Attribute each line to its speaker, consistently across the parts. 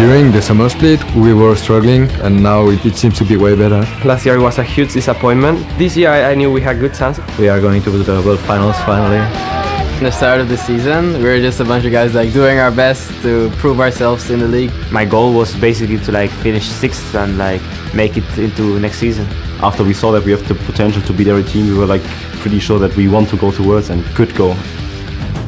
Speaker 1: During the summer split, we were struggling, and now it seems to be way better.
Speaker 2: Last year was a huge disappointment. This year I knew we had good chances.
Speaker 3: We are going to the World Finals finally.
Speaker 4: In the start of the season, we were just a bunch of guys doing our best to prove ourselves in the league.
Speaker 5: My goal was basically to finish 6th and make it into next season.
Speaker 6: After we saw that we have the potential to beat every team, we were pretty sure that we want to go to Worlds and could go.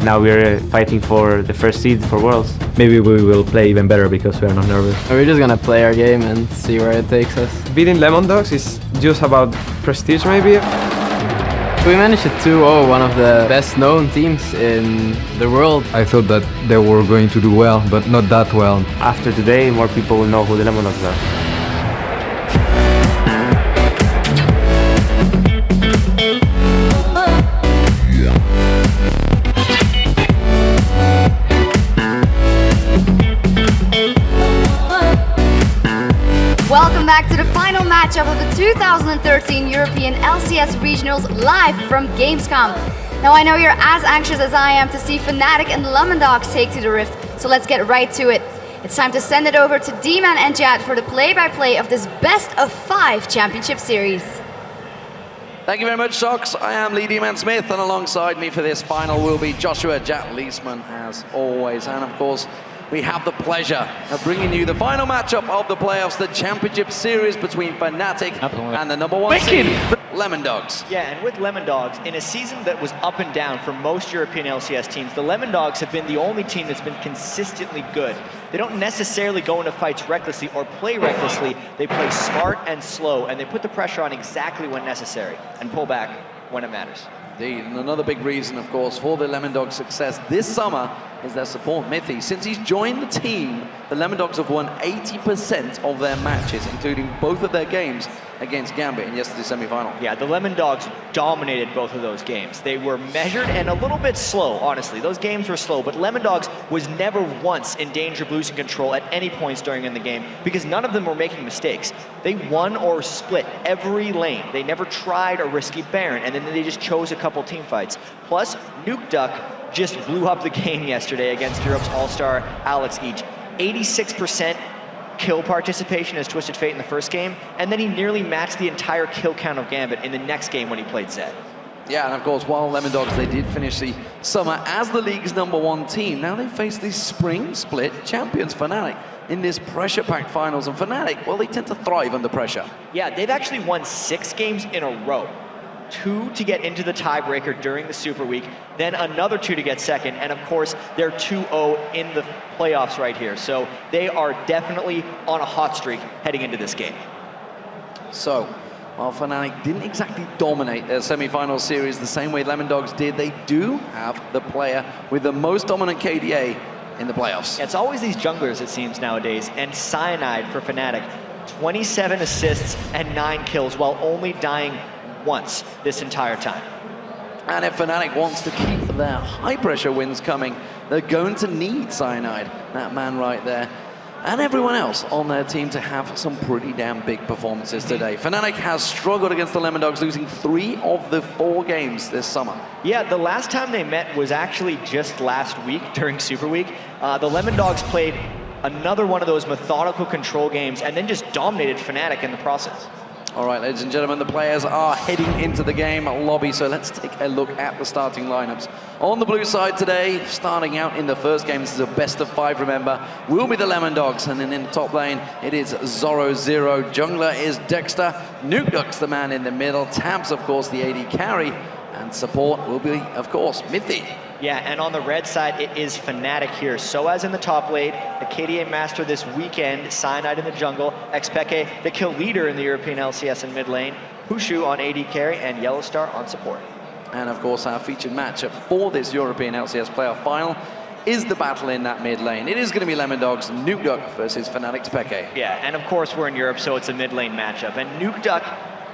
Speaker 5: Now we're fighting for the first seed for Worlds.
Speaker 3: Maybe we will play even better because we are not nervous.
Speaker 4: We're just gonna play our game and see where it takes us.
Speaker 2: Beating Lemon Dogs is just about prestige maybe.
Speaker 4: We managed to 2-0 one of the best known teams in the world.
Speaker 1: I thought that they were going to do well, but not that well.
Speaker 5: After today, more people will know who the Lemon Dogs are.
Speaker 7: Welcome back to the final matchup of the 2013 European LCS Regionals live from Gamescom. Now I know you're as anxious as I am to see Fnatic and Lemon Dogs take to the Rift, so let's get right to it. It's time to send it over to D-Man and Jad for the play-by-play of this best of 5 championship series.
Speaker 8: Thank you very much, Socks. I am Lee D-Man Smith, and alongside me for this final will be Joshua Jack Leesman, as always. And of course, we have the pleasure of bringing you the final matchup of the playoffs, the championship series between Fnatic and the #1 seed, Lemon Dogs.
Speaker 9: Yeah, and with Lemon Dogs, in a season that was up and down for most European LCS teams, the Lemon Dogs have been the only team that's been consistently good. They don't necessarily go into fights recklessly or play recklessly. They play smart and slow, and they put the pressure on exactly when necessary and pull back when it matters.
Speaker 8: Indeed, and another big reason, of course, for the Lemon Dogs' success this summer is their support, Mithy. Since he's joined the team, the Lemon Dogs have won 80% of their matches, including both of their games against Gambit in yesterday's semi-final.
Speaker 9: Yeah, the Lemon Dogs dominated both of those games. They were measured and a little bit slow, honestly. Those games were slow, but Lemon Dogs was never once in danger of losing control at any points during the game because none of them were making mistakes. They won or split every lane. They never tried a risky Baron, and then they just chose a couple team fights. Plus, Nuke Duck just blew up the game yesterday against Europe's all-star Alex Each. 86% kill participation as Twisted Fate in the first game, and then he nearly matched the entire kill count of Gambit in the next game when he played Zed.
Speaker 8: Yeah, and of course, while Lemon Dogs, they did finish the summer as the league's #1 team, now they face the spring split champions, Fnatic, in this pressure-packed finals. And Fnatic, well, they tend to thrive under pressure.
Speaker 9: Yeah, they've actually won 6 games in a row. 2 to get into the tiebreaker during the Super Week, then another 2 to get second, and of course, they're 2-0 in the playoffs right here. So they are definitely on a hot streak heading into this game.
Speaker 8: So, while Fnatic didn't exactly dominate their semi-final series the same way Lemon Dogs did, they do have the player with the most dominant KDA in the playoffs.
Speaker 9: It's always these junglers, it seems, nowadays, and Cyanide for Fnatic. 27 assists and 9 kills while only dying once this entire time.
Speaker 8: And if Fnatic wants to keep their high-pressure wins coming, they're going to need Cyanide, that man right there, and everyone else on their team to have some pretty damn big performances today. Fnatic has struggled against the Lemon Dogs, losing 3 of the 4 games this summer.
Speaker 9: Yeah, the last time they met was actually just last week during Super Week. The Lemon Dogs played another one of those methodical control games and then just dominated Fnatic in the process.
Speaker 8: All right, ladies and gentlemen, the players are heading into the game lobby, so let's take a look at the starting lineups. On the blue side today, starting out in the first game, this is a best of 5, remember, will be the Lemon Dogs, and then in the top lane, it is Zorro Zero. Jungler is Dexter. Nuke Duck's the man in the middle. Tabs, of course, the AD carry, and support will be, of course, Mithy.
Speaker 9: Yeah, and on the red side, it is Fnatic here. So as in the top lane, the KDA Master this weekend, Cyanide in the jungle, Xpeke, the kill leader in the European LCS in mid lane, Hushu on AD carry, and Yellowstar on support.
Speaker 8: And of course, our featured matchup for this European LCS playoff final is the battle in that mid lane. It is going to be Lemon Dogs, Nuke Duck versus Fnatic Xpeke.
Speaker 9: Yeah, and of course we're in Europe, so it's a mid lane matchup. And Nuke Duck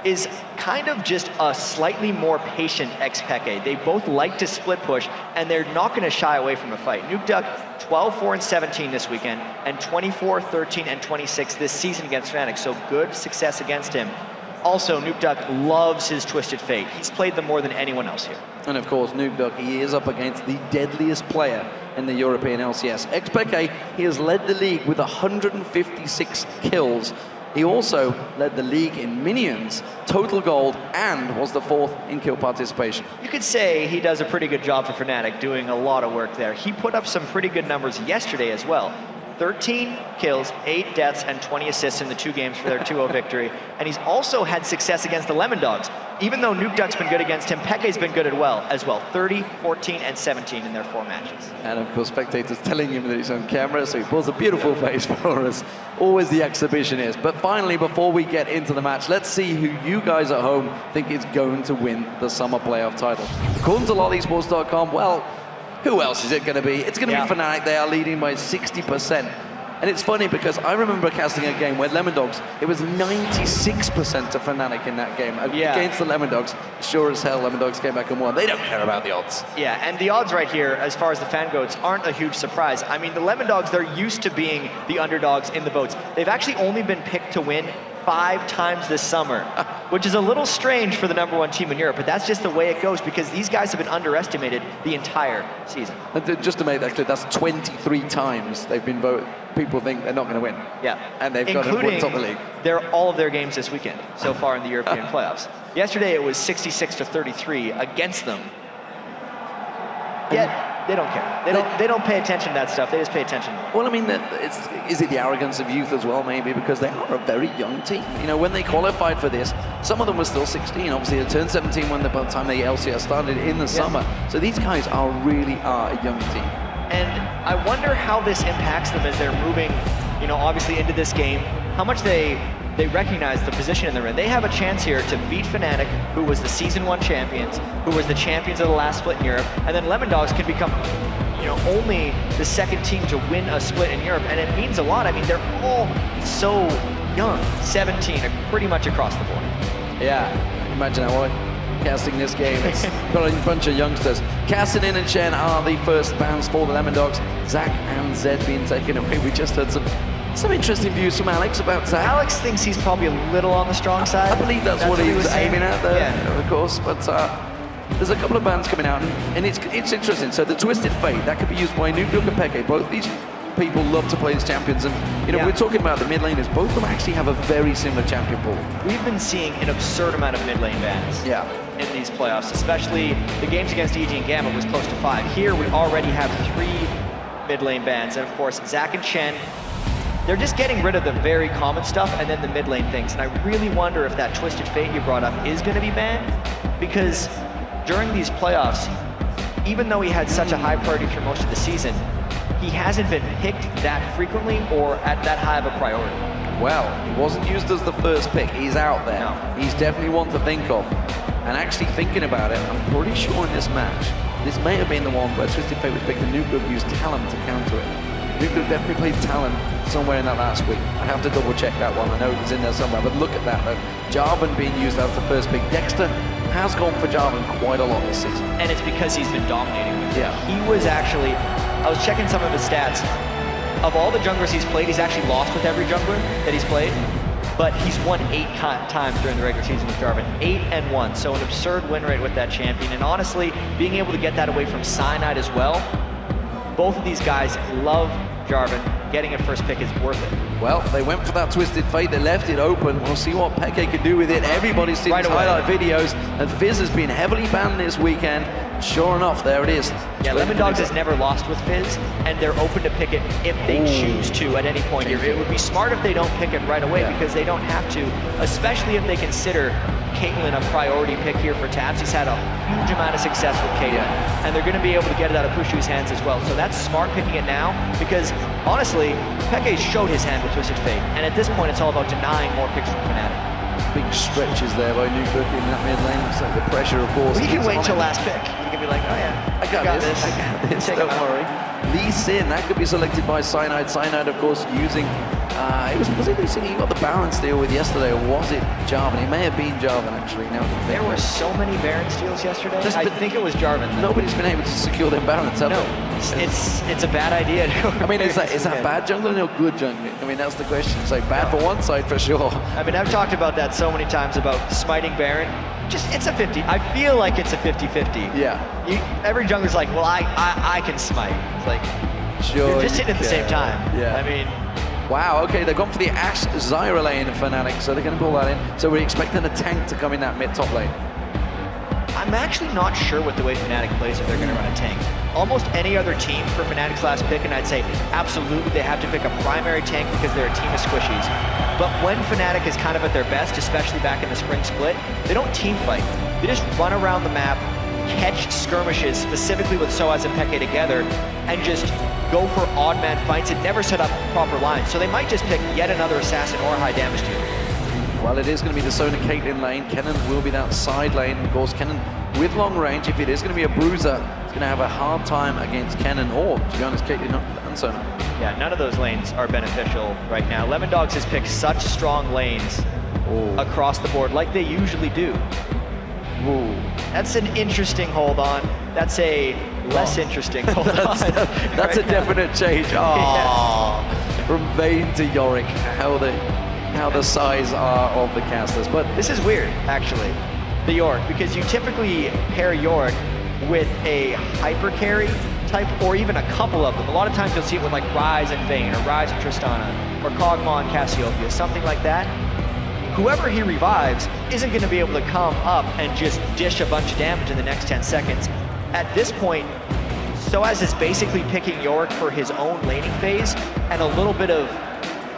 Speaker 9: is kind of just a slightly more patient Xpeke. They both like to split push, and they're not going to shy away from a fight. Nuke Duck, 12-4-17 this weekend, and 24-13-26 this season against Fnatic, so good success against him. Also, Nuke Duck loves his Twisted Fate. He's played them more than anyone else here.
Speaker 8: And of course, Nuke Duck, he is up against the deadliest player in the European LCS. Ex-Peke, he has led the league with 156 kills. He also led the league in minions, total gold, and was the 4th in kill participation.
Speaker 9: You could say he does a pretty good job for Fnatic, doing a lot of work there. He put up some pretty good numbers yesterday as well. 13 kills, 8 deaths, and 20 assists in the 2 games for their 2-0 victory. And he's also had success against the Lemon Dogs. Even though Nuke Duck's been good against him, Peke's been good as well. 30, 14, and 17 in their 4 matches.
Speaker 8: And of course, spectators telling him that he's on camera, so he pulls a beautiful face for us. Always the exhibition is. But finally, before we get into the match, let's see who you guys at home think is going to win the summer playoff title. According to LolEsports.com, well, who else is it going to be? It's going to be Fnatic. They are leading by 60%. And it's funny because I remember casting a game where Lemon Dogs, it was 96% to Fnatic in that game against the Lemon Dogs. Sure as hell, Lemon Dogs came back and won. They don't care about the odds.
Speaker 9: Yeah, and the odds right here, as far as the fan votes, aren't a huge surprise. I mean, the Lemon Dogs, they're used to being the underdogs in the votes. They've actually only been picked to win 5 times this summer, which is a little strange for the #1 team in Europe, but that's just the way it goes because these guys have been underestimated the entire season.
Speaker 8: And just to make that clear, that's 23 times they've been voted. People think they're not going to win.
Speaker 9: Yeah.
Speaker 8: And they've got to win top of the league.
Speaker 9: All of their games this weekend so far in the European playoffs. Yesterday it was 66-33 against them. Yet they don't care. They don't pay attention to that stuff. They just pay attention.
Speaker 8: Well, I mean, is it the arrogance of youth as well, maybe? Because they are a very young team. You know, when they qualified for this, some of them were still 16. Obviously, they turned 17 by the time the LCS started in the summer. So these guys really are a young team.
Speaker 9: And I wonder how this impacts them as they're moving, you know, obviously into this game. How much they recognize the position they're in. They have a chance here to beat Fnatic, who was the Season 1 champions, who was the champions of the last split in Europe, and then Lemon Dogs can become, you know, only the 2nd team to win a split in Europe, and it means a lot. I mean, they're all so young, 17, pretty much across the board.
Speaker 8: Yeah, imagine how casting this game. It's got a bunch of youngsters. Cassidy and Shen are the first bans for the Lemon Dogs. Zach and Zed being taken away. We just heard some interesting views from Alex about Zach.
Speaker 9: Alex thinks he's probably a little on the strong side.
Speaker 8: I believe that's what he was aiming at there, of course. But there's a couple of bans coming out, and it's interesting. So the Twisted Fate, that could be used by Nuke Duck and Peke. Both these people love to play as champions, and you know we're talking about the mid laners. Both of them actually have a very similar champion pool.
Speaker 9: We've been seeing an absurd amount of mid lane bans. In these playoffs, especially the games against EG and Gamma was close to 5. Here we already have 3 mid lane bans, and of course Zach and Chen, they're just getting rid of the very common stuff and then the mid lane things. And I really wonder if that Twisted Fate you brought up is going to be banned, because during these playoffs, even though he had such a high priority through most of the season, he hasn't been picked that frequently or at that high of a priority.
Speaker 8: Well, he wasn't used as the first pick. He's out there. No. He's definitely one to think of. And actually thinking about it, I'm pretty sure in this match, this may have been the one where Twisted Fate was picked and Nuke Duck used Talon to counter it. Nuke Duck definitely played Talon somewhere in that last week. I have to double check that one. I know it was in there somewhere, but look at that though. Jarvan being used as the first pick. Dexter has gone for Jarvan quite a lot this season.
Speaker 9: And it's because he's been dominating with it. He was actually, I was checking some of his stats. Of all the junglers he's played, he's actually lost with every jungler that he's played. But he's won 8 times during the regular season with Jarvan. 8-1, so an absurd win rate with that champion. And honestly, being able to get that away from Cyanide as well, both of these guys love Jarvan. Getting a first pick is worth it.
Speaker 8: Well, they went for that Twisted Fate. They left it open. We'll see what Peke can do with it. Everybody's seen his highlight videos, and Fizz has been heavily banned this weekend. Sure enough, there it is.
Speaker 9: Yeah, Lemon Dogs has never lost with Fizz, and they're open to pick it if they choose to at any point here. It would be smart if they don't pick it right away because they don't have to, especially if they consider Caitlyn a priority pick here for Tabs. He's had a huge amount of success with Caitlyn, and they're going to be able to get it out of Pushu's hands as well. So that's smart picking it now because, honestly, Peke showed his hand with Twisted Fate, and at this point it's all about denying more picks from Fnatic.
Speaker 8: Big stretches there by Nuke Duck in that mid lane. So the pressure, of course.
Speaker 9: Well, you can wait till last pick. You can be like, oh yeah, I got this.
Speaker 8: I got this, don't worry. Lee Sin, that could be selected by Cyanide. Cyanide, of course, using, was it Lee Sin he got the Baron steal with yesterday, or was it Jarvan? It may have been Jarvan, actually. Now
Speaker 9: there were so many Baron steals yesterday. I think it was Jarvan.
Speaker 8: Nobody's been able to secure them Barons, have they?
Speaker 9: It's a bad idea.
Speaker 8: I mean, is that bad jungling or good jungling? I mean, that's the question. So bad for one side, for sure.
Speaker 9: I mean, I've talked about that so many times, about smiting Baron. it's a 50. I feel like it's a 50-50.
Speaker 8: Yeah.
Speaker 9: Every jungler's like, well, I can smite. It's like,
Speaker 8: Sure.
Speaker 9: you're just hitting at the same time.
Speaker 8: Yeah.
Speaker 9: I mean,
Speaker 8: Wow, okay, they've gone for the Ashe Zyra lane of Fnatic, so they're going to pull that in. So we're expecting a tank to come in that mid-top lane.
Speaker 9: I'm actually not sure with the way Fnatic plays if they're going to run a tank. Almost any other team for Fnatic's last pick, and I'd say absolutely they have to pick a primary tank because they're a team of squishies. But when Fnatic is kind of at their best, especially back in the spring split, they don't team fight. They just run around the map, catch skirmishes, specifically with Soaz and Peke together, and just go for odd man fights and never set up proper lines. So they might just pick yet another assassin or high damage dealer.
Speaker 8: Well, it is going to be the Sona Caitlyn lane. Kennen will be that side lane. Of course, Kennen with long range, if it is going to be a bruiser, it's going to have a hard time against Kennen or, to be honest, Caitlyn and Sona.
Speaker 9: Yeah, none of those lanes are beneficial right now. Lemondogs has picked such strong lanes across the board, like they usually do.
Speaker 8: Ooh.
Speaker 9: That's an interesting hold on. That's a less interesting hold on.
Speaker 8: That's a definite change. Oh, from Vayne to Yorick, how the size are of the casters. But
Speaker 9: this is weird, actually, the Yorick, because you typically pair Yorick with a hyper carry type, or even a couple of them. A lot of times you'll see it with like Ryze and Vayne, or Ryze and Tristana, or Kog'Maw and Cassiopeia, something like that. Whoever he revives isn't going to be able to come up and just dish a bunch of damage in the next 10 seconds. At this point, Soaz is basically picking Yorick for his own laning phase and a little bit of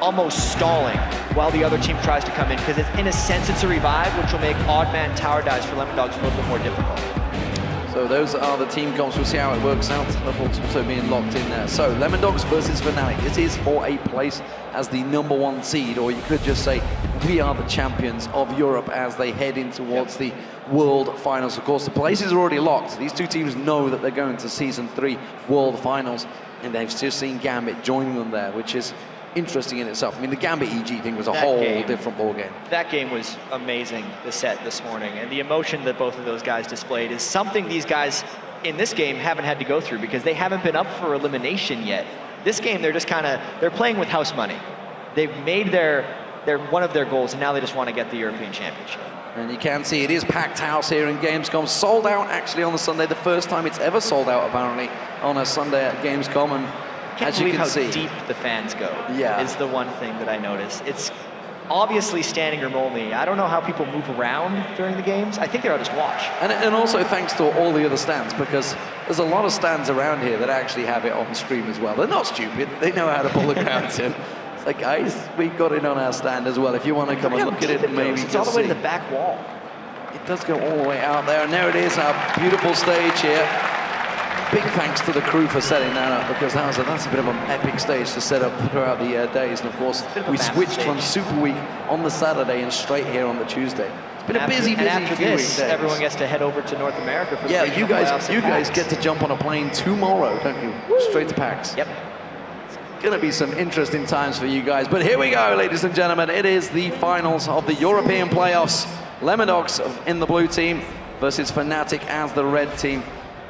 Speaker 9: almost stalling while the other team tries to come in, because in a sense it's a revive, which will make odd man tower dives for Lemondogs a little bit more difficult.
Speaker 8: so those are the team comps. We'll see how it works out. Level's also being locked in there. So Lemondogs versus Fnatic. This is for a place as the #1 seed, or you could just say we are the champions of Europe as they head in towards the World Finals. Of course, the places are already locked. These two teams know that they're going to Season 3 World Finals, and they've still seen Gambit joining them there, which is interesting in itself. I mean, the Gambit EG thing was a whole different ballgame.
Speaker 9: That game was amazing, the set this morning, and the emotion that both of those guys displayed is something these guys in this game haven't had to go through because they haven't been up for elimination yet. This game, they're just they're playing with house money. They've made one of their goals, and now they just want to get the European Championship.
Speaker 8: And you can see it is packed house here in Gamescom. Sold out actually on the Sunday, the first time it's ever sold out apparently on a Sunday at Gamescom. And
Speaker 9: Can't
Speaker 8: as you
Speaker 9: believe
Speaker 8: can
Speaker 9: how
Speaker 8: see,
Speaker 9: deep the fans go.
Speaker 8: Yeah.
Speaker 9: Is the one thing that I notice. It's obviously standing room only. I don't know how people move around during the games. I think they're just watch.
Speaker 8: and also thanks to all the other stands, because there's a lot of stands around here that actually have it on stream as well. They're not stupid. They know how to pull the crowds in. It's like, guys, we've got it on our stand as well. If you want to come and look at it and maybe
Speaker 9: It's all the way to the back wall.
Speaker 8: It does go all the way out there, and there it is, our beautiful stage here. Big thanks to the crew for setting that up, because that's a bit of an epic stage to set up throughout the days. And of course, we switched from Super Week on the Saturday and straight here on the Tuesday. It's been a busy
Speaker 9: and after
Speaker 8: few
Speaker 9: this,
Speaker 8: weekdays.
Speaker 9: everyone gets to head over to North America for the
Speaker 8: Yeah,
Speaker 9: regional
Speaker 8: you
Speaker 9: playoffs
Speaker 8: guys
Speaker 9: at
Speaker 8: get to jump on a plane tomorrow, don't you? Straight to PAX.
Speaker 9: Yep.
Speaker 8: Gonna be some interesting times for you guys. But here we go, ladies and gentlemen. It is the finals of the European playoffs. Lemondogs in the blue team versus Fnatic as the red team.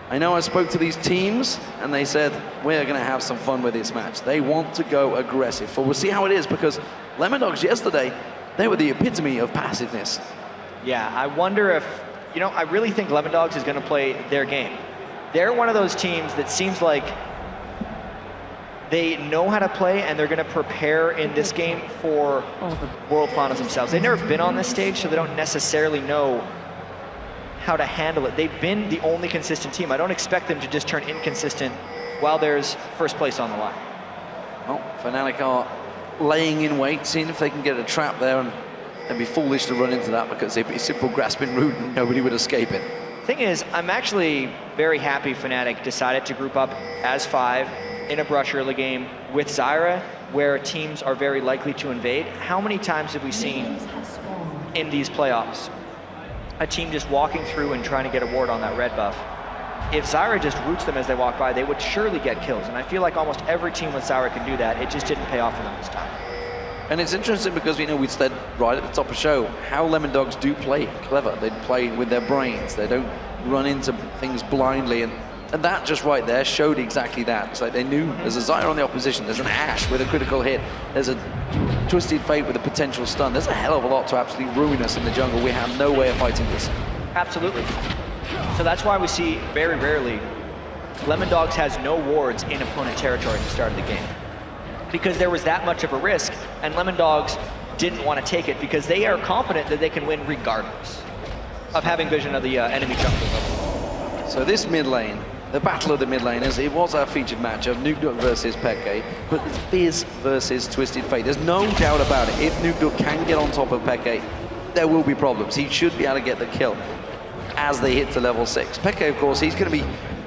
Speaker 8: I know I spoke to these teams and they said, we're gonna have some fun with this match. They want to go aggressive. But we'll see how it is, because Lemondogs yesterday, they were the epitome of passiveness.
Speaker 9: Yeah, I wonder if, I really think Lemondogs is gonna play their game. They're one of those teams that seems like they know how to play, and they're going to prepare in this game for World Finals themselves. They've never been on this stage, so they don't necessarily know how to handle it. They've been the only consistent team. I don't expect them to just turn inconsistent while there's first place on the line.
Speaker 8: Well, Fnatic are laying in wait, seeing if they can get a trap there, and they'd be foolish to run into that, because it'd be a simple grasping route and nobody would escape it.
Speaker 9: Thing is, I'm actually very happy Fnatic decided to group up as 5 in a brush early game with Zyra, where teams are very likely to invade. How many times have we seen in these playoffs a team just walking through and trying to get a ward on that red buff? If Zyra just roots them as they walk by, they would surely get kills. And I feel like almost every team with Zyra can do that. It just didn't pay off for them this time.
Speaker 8: And it's interesting because we said right at the top of the show how Lemondogs do play clever. They play with their brains. They don't run into things blindly. And that just right there showed exactly that. It's like they knew there's a Zyra on the opposition, there's an Ashe with a critical hit, there's a Twisted Fate with a potential stun. There's a hell of a lot to absolutely ruin us in the jungle. We have no way of fighting this.
Speaker 9: Absolutely. So that's why we see very rarely Lemon Dogs has no wards in opponent territory at the start of the game. Because there was that much of a risk, and Lemon Dogs didn't want to take it because they are confident that they can win regardless of having vision of the enemy jungle level.
Speaker 8: So this mid lane, the battle of the mid laners, it was our featured matchup, Nukeduck versus Peke, but it's Fizz versus Twisted Fate. There's no doubt about it. If Nukeduck can get on top of Peke, there will be problems. He should be able to get the kill as they hit to level 6. Peke, of course, he's going to be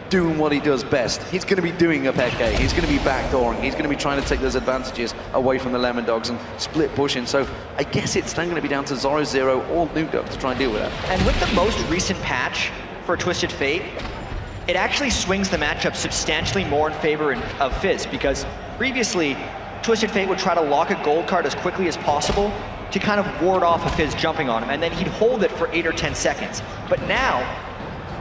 Speaker 8: doing what he does best. He's going to be doing a Peke. He's going to be backdooring. He's going to be trying to take those advantages away from the Lemon Dogs and split pushing. So I guess it's then going to be down to Zoro or Nukeduck to try and deal with that.
Speaker 9: And with the most recent patch for Twisted Fate, it actually swings the matchup substantially more in favor of Fizz, because previously, Twisted Fate would try to lock a gold card as quickly as possible to kind of ward off a Fizz jumping on him, and then he'd hold it for 8 or 10 seconds. But now,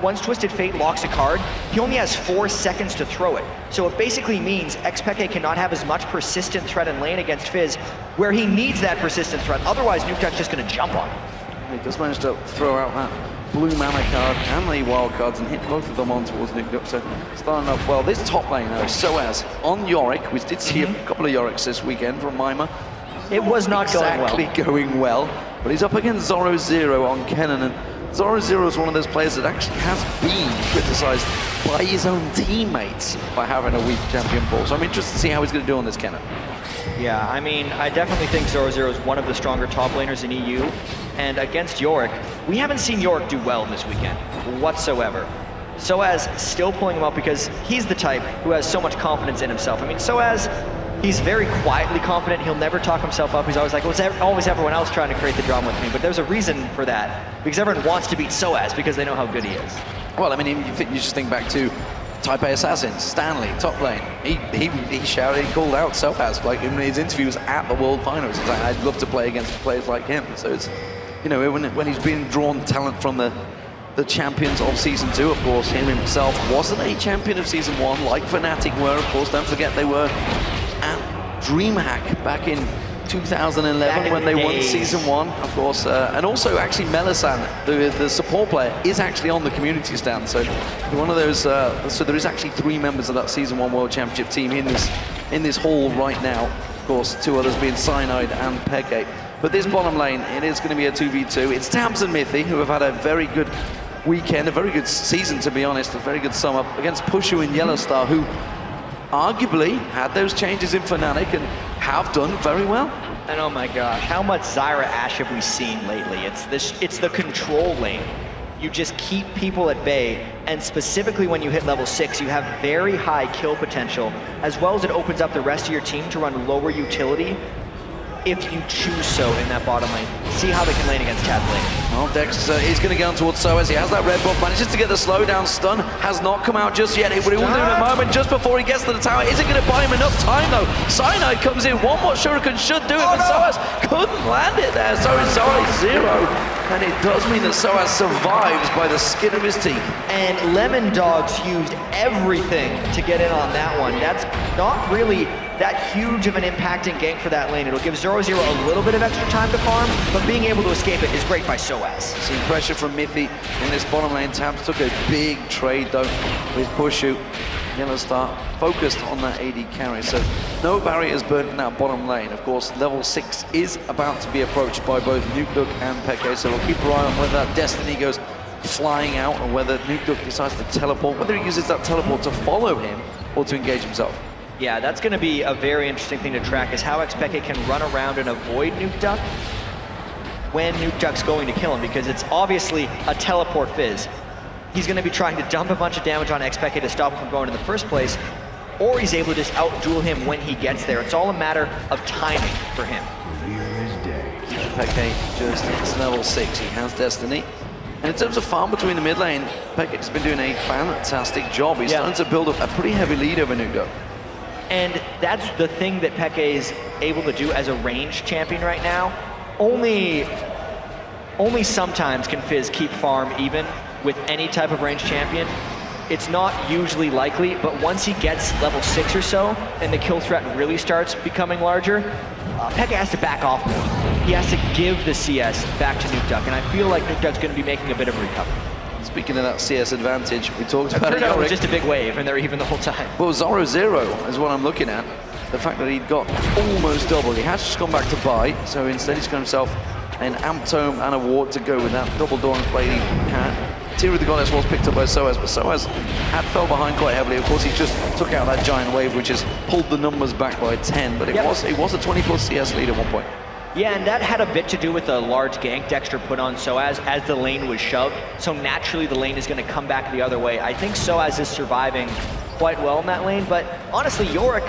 Speaker 9: once Twisted Fate locks a card, he only has 4 seconds to throw it. So it basically means Xpeke cannot have as much persistent threat in lane against Fizz, where he needs that persistent threat. Otherwise, Nukeduck's just going to jump on him.
Speaker 8: He just managed to throw out that blue mana card and the wild cards and hit both of them on towards Nukeduck. So starting off well. This top lane though, Soaz on Yorick. We did see a couple of Yoricks this weekend from Mima.
Speaker 9: It was not
Speaker 8: going well, but he's up against Zoro on Kennen, and Zoro is one of those players that actually has been criticized by his own teammates by having a weak champion pool. So I'm interested to see how he's going to do on this Kennen.
Speaker 9: Yeah, I mean, I definitely think Zoro is one of the stronger top laners in EU, and against Yorick, we haven't seen Yorick do well this weekend whatsoever. Soaz still pulling him up because he's the type who has so much confidence in himself. I mean, Soaz, he's very quietly confident. He'll never talk himself up. He's always like, well, it's always everyone else trying to create the drama with me. But there's a reason for that, because everyone wants to beat Soaz because they know how good he is.
Speaker 8: Well, I mean, you just think back to Taipei Assassins, Stanley, top lane. He shouted, he called out Soaz, like in his interviews at the World Finals. He's like, I'd love to play against players like him. So it's, you know, when he's been drawn talent from the champions of Season 2, of course, him himself wasn't a champion of Season 1, like Fnatic were, of course. Don't forget they were at DreamHack back in 2011 when they won Season 1, of course. And also, actually, Melisan, the support player, is actually on the community stand. So one of those, so there is actually 3 members of that Season 1 World Championship team in this hall right now. Of course, 2 others being Cyanide and Peke. But this bottom lane, it is going to be a 2v2. It's Tabs and Mithy, who have had a very good weekend, a very good season, to be honest, a very good sum up against Pushu and Yellowstar, who arguably had those changes in Fnatic and have done very well.
Speaker 9: And oh my gosh, how much Zyra Ashe have we seen lately? It's the control lane. You just keep people at bay, and specifically when you hit level 6, you have very high kill potential, as well as it opens up the rest of your team to run lower utility if you choose so in that bottom lane. See how they can lane against Tab lane.
Speaker 8: Well, Dex is going to go on towards Soaz. He has that red buff, manages to get the slowdown stun. Has not come out just yet, but it will do in a moment just before he gets to the tower. Is it going to buy him enough time though? Cyanide comes in, one more Shuriken should do it, but Soaz couldn't land it there. So it's only 0. And it does mean that Soaz survives by the skin of his teeth.
Speaker 9: And Lemon Dogs used everything to get in on that one. That's not really that huge of an impact and gank for that lane. It'll give 0-0 a little bit of extra time to farm, but being able to escape it is great by Soaz.
Speaker 8: Seeing pressure from Mithy in this bottom lane. Tabs took a big trade though with Pushu. Yellowstar focused on that AD carry, so no barriers burnt in that bottom lane. Of course, level 6 is about to be approached by both Nukeduck and Peke, so we'll keep our eye on whether that Destiny goes flying out or whether Nukeduck decides to teleport, whether he uses that teleport to follow him or to engage himself.
Speaker 9: Yeah, that's going to be a very interesting thing to track, is how Xpeke can run around and avoid Nukeduck when Nukeduck's going to kill him, because it's obviously a teleport Fizz. He's going to be trying to dump a bunch of damage on Xpeke to stop him from going in the first place, or he's able to just outduel him when he gets there. It's all a matter of timing for him.
Speaker 8: Peke just hits level 6, he has Destiny. And in terms of farm between the mid lane, Peke's been doing a fantastic job. He's starting to build up a pretty heavy lead over Nukeduck.
Speaker 9: And that's the thing that Peke is able to do as a ranged champion right now. Only sometimes can Fizz keep farm even with any type of ranged champion. it's not usually likely, but once he gets level 6 or so, and the kill threat really starts becoming larger, Peke has to back off more. He has to give the CS back to Nukeduck, and I feel like Nukeduck's going to be making a bit of a recovery.
Speaker 8: Speaking of that CS advantage, we talked
Speaker 9: It
Speaker 8: about
Speaker 9: turned out it was
Speaker 8: Yorick.
Speaker 9: just a big wave, and they're even the whole time.
Speaker 8: Well, Zoro 0 is what I'm looking at. The fact that he'd got almost double. He has just gone back to buy, so instead he's got himself an Amp Tome and a Ward to go with that double door and play cat. Tear of the Goddess was picked up by Soaz, but Soaz had fell behind quite heavily. Of course, he just took out that giant wave, which has pulled the numbers back by 10, but it was a 20+ CS lead at one point.
Speaker 9: Yeah, and that had a bit to do with the large gank Dexter put on Soaz as the lane was shoved. So naturally the lane is going to come back the other way. I think Soaz is surviving quite well in that lane, but honestly, Yorick,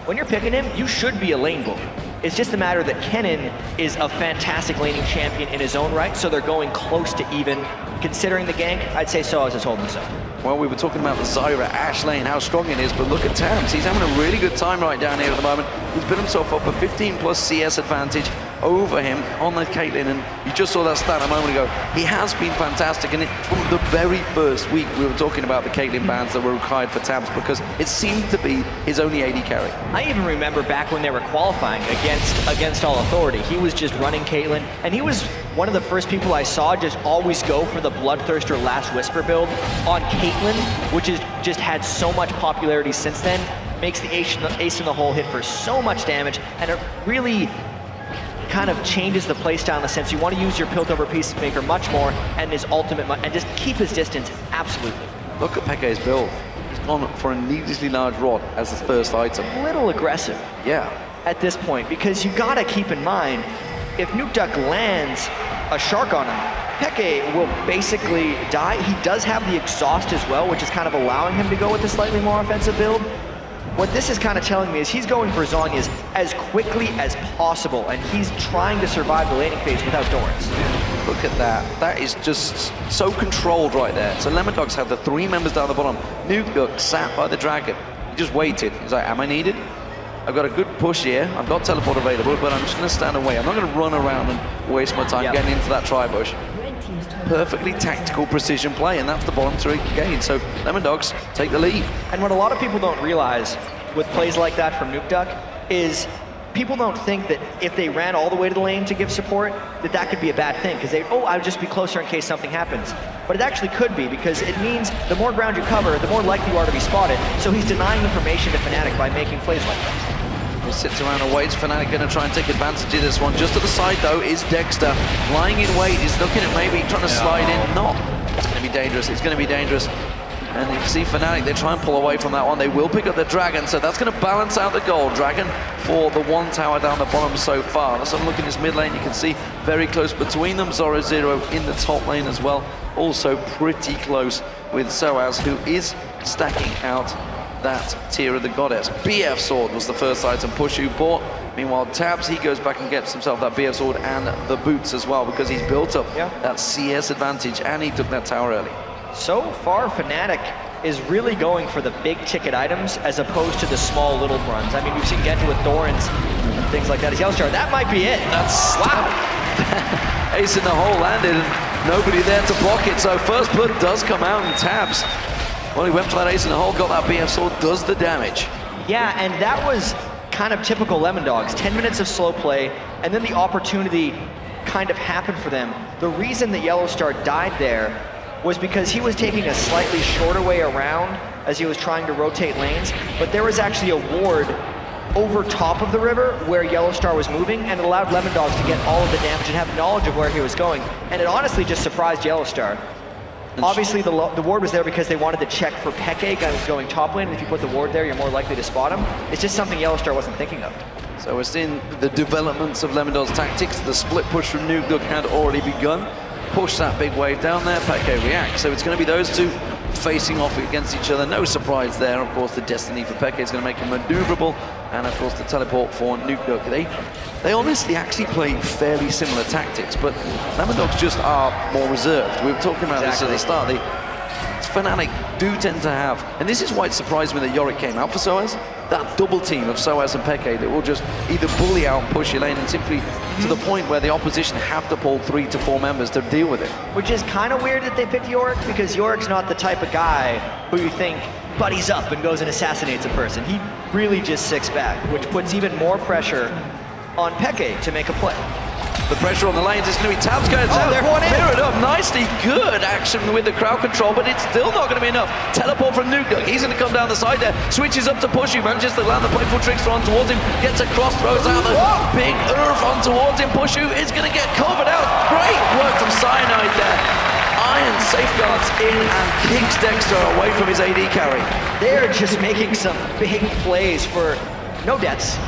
Speaker 9: when you're picking him, you should be a lane bull. It's just a matter that Kennen is a fantastic laning champion in his own right, so they're going close to even. Considering the gank, I'd say Soaz is holding his own.
Speaker 8: Well, we were talking about the Zyra Ashe lane, how strong it is, but look at Tams. He's having a really good time right down here at the moment. He's built himself up a 15+ CS advantage over him on the Caitlyn, and you just saw that stat a moment ago. He has been fantastic, and from the very first week we were talking about the Caitlyn bans that were required for Tams because it seemed to be his only AD carry.
Speaker 9: I even remember back when they were qualifying against All Authority, he was just running Caitlyn, and he was one of the first people I saw just always go for the Bloodthirster Last Whisper build on Caitlyn, which has just had so much popularity since then. Makes the ace in the hole hit for so much damage, and it really kind of changes the playstyle in the sense you want to use your Piltover Peacemaker much more and his ultimate, and just keep his distance, absolutely.
Speaker 8: Look at Peke's build. He's gone for a needlessly large rod as the first item.
Speaker 9: A little aggressive.
Speaker 8: Yeah.
Speaker 9: At this point, because you gotta keep in mind, if Nukeduck lands a shark on him, Peke will basically die. He does have the exhaust as well, which is kind of allowing him to go with a slightly more offensive build. What this is kind of telling me is he's going for Zhonya's as quickly as possible, and he's trying to survive the laning phase without Dorans.
Speaker 8: Look at that. That is just so controlled right there. So Lemon Dogs have the 3 members down the bottom. Nukeduck sat by the dragon. He just waited. He's like, am I needed? I've got a good push here. I've got teleport available, but I'm just going to stand away. I'm not going to run around and waste my time getting into that tri-bush. Perfectly tactical precision play, and that's the bottom 3 gain. So Lemon Dogs take the lead. And
Speaker 9: what a lot of people don't realize with plays like that from Nukeduck is people don't think that if they ran all the way to the lane to give support, that could be a bad thing, because I would just be closer in case something happens. But it actually could be, because it means the more ground you cover, the more likely you are to be spotted. So he's denying information to Fnatic by making plays like that.
Speaker 8: He sits around and waits. Fnatic going to try and take advantage of this one. Just to the side, though, is Dexter. Lying in wait. He's looking at maybe trying to slide in. Not. It's going to be dangerous. It's going to be dangerous. And you see Fnatic, they try and pull away from that one. They will pick up the Dragon, so that's going to balance out the goal. Dragon for the 1 tower down the bottom so far. Let's have a look in this mid lane. You can see very close between them. Zoro Zero in the top lane as well. Also pretty close with Soaz, who is stacking out that Tear of the Goddess. BF Sword was the first item Pushu bought. Meanwhile, Tabs, he goes back and gets himself that BF Sword and the boots as well, because he's built up that CS advantage, and he took that tower early.
Speaker 9: So far, Fnatic is really going for the big ticket items as opposed to the small little runs. I mean, we've seen Genta with Thorns and things like that. As Yellowstar, that might be it.
Speaker 8: That's
Speaker 9: wow.
Speaker 8: Ace in the hole landed, and nobody there to block it. So first blood does come out, and Tabs, well, he went for that ace in the hole, got that BF Sword, does the damage.
Speaker 9: Yeah, and that was kind of typical Lemon Dogs. 10 minutes of slow play, and then the opportunity kind of happened for them. The reason that Yellowstar died there was because he was taking a slightly shorter way around as he was trying to rotate lanes, but there was actually a ward over top of the river where Yellowstar was moving, and it allowed Lemon Dogs to get all of the damage and have knowledge of where he was going, and it honestly just surprised Yellowstar. Obviously, the ward was there because they wanted to check for Peke going top lane, and if you put the ward there, you're more likely to spot him. It's just something Yellowstar wasn't thinking of.
Speaker 8: So we're seeing the developments of Lemon Dog's tactics. The split push from Nukeduck had already begun. Push that big wave down there, Peke reacts. So it's going to be those two facing off against each other. No surprise there. Of course, the destiny for Peke is going to make him maneuverable, and of course the teleport for Nukeduck. They honestly actually play fairly similar tactics, but Lemon Dogs just are more reserved. We were talking about this at the start. Fnatic do tend to have, and this is why it surprised me that Yorick came out for Soaz, that double team of Soaz and Peke that will just either bully out and push your lane and simply to the point where the opposition have to pull 3 to 4 members to deal with it.
Speaker 9: Which is kind of weird that they picked Yorick, because Yorick's not the type of guy who you think buddies up and goes and assassinates a person. He really just sits back, which puts even more pressure on Peke to make a play.
Speaker 8: The pressure on the lanes is going to be Tabs going down.
Speaker 9: They're one in.
Speaker 8: Mirrored up nicely. Good action with the crowd control, but it's still not going to be enough. Teleport from Nuke. He's going to come down the side there. Switches up to Pushu. Manages to land the playful trickster on towards him. Gets across, throws out the big Urf on towards him. Pushu is going to get covered out. Great work from Cyanide there. Iron safeguards in and kicks Dexter away from his AD carry.
Speaker 9: They're just making some big plays for no deaths.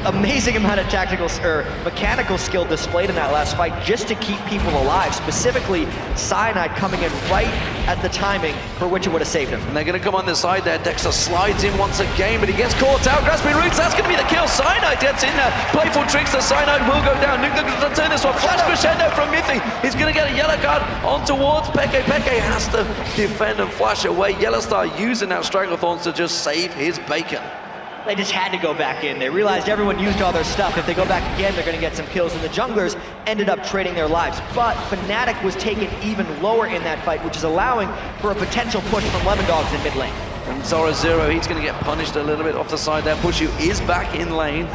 Speaker 9: Amazing amount of tactical or mechanical skill displayed in that last fight just to keep people alive. Specifically, Cyanide coming in right at the timing for which it would have saved him.
Speaker 8: And they're going to come on the side there. Dexter slides in once again, but he gets caught out. Grasping roots, that's going to be the kill. Cyanide gets in there. Playful trickster. Cyanide will go down. Nuke going to turn this one. Flash crescendo from Mythy. He's going to get a yellow card on towards Peke. Peke has to defend and flash away. Yellowstar using that Stranglethorns to just save his bacon.
Speaker 9: They just had to go back in. They realized everyone used all their stuff. If they go back again, they're going to get some kills, and the junglers ended up trading their lives. But Fnatic was taken even lower in that fight, which is allowing for a potential push from Lemon Dogs in mid lane.
Speaker 8: And Zora Zero, he's going to get punished a little bit off the side there. Pushu is back in lane.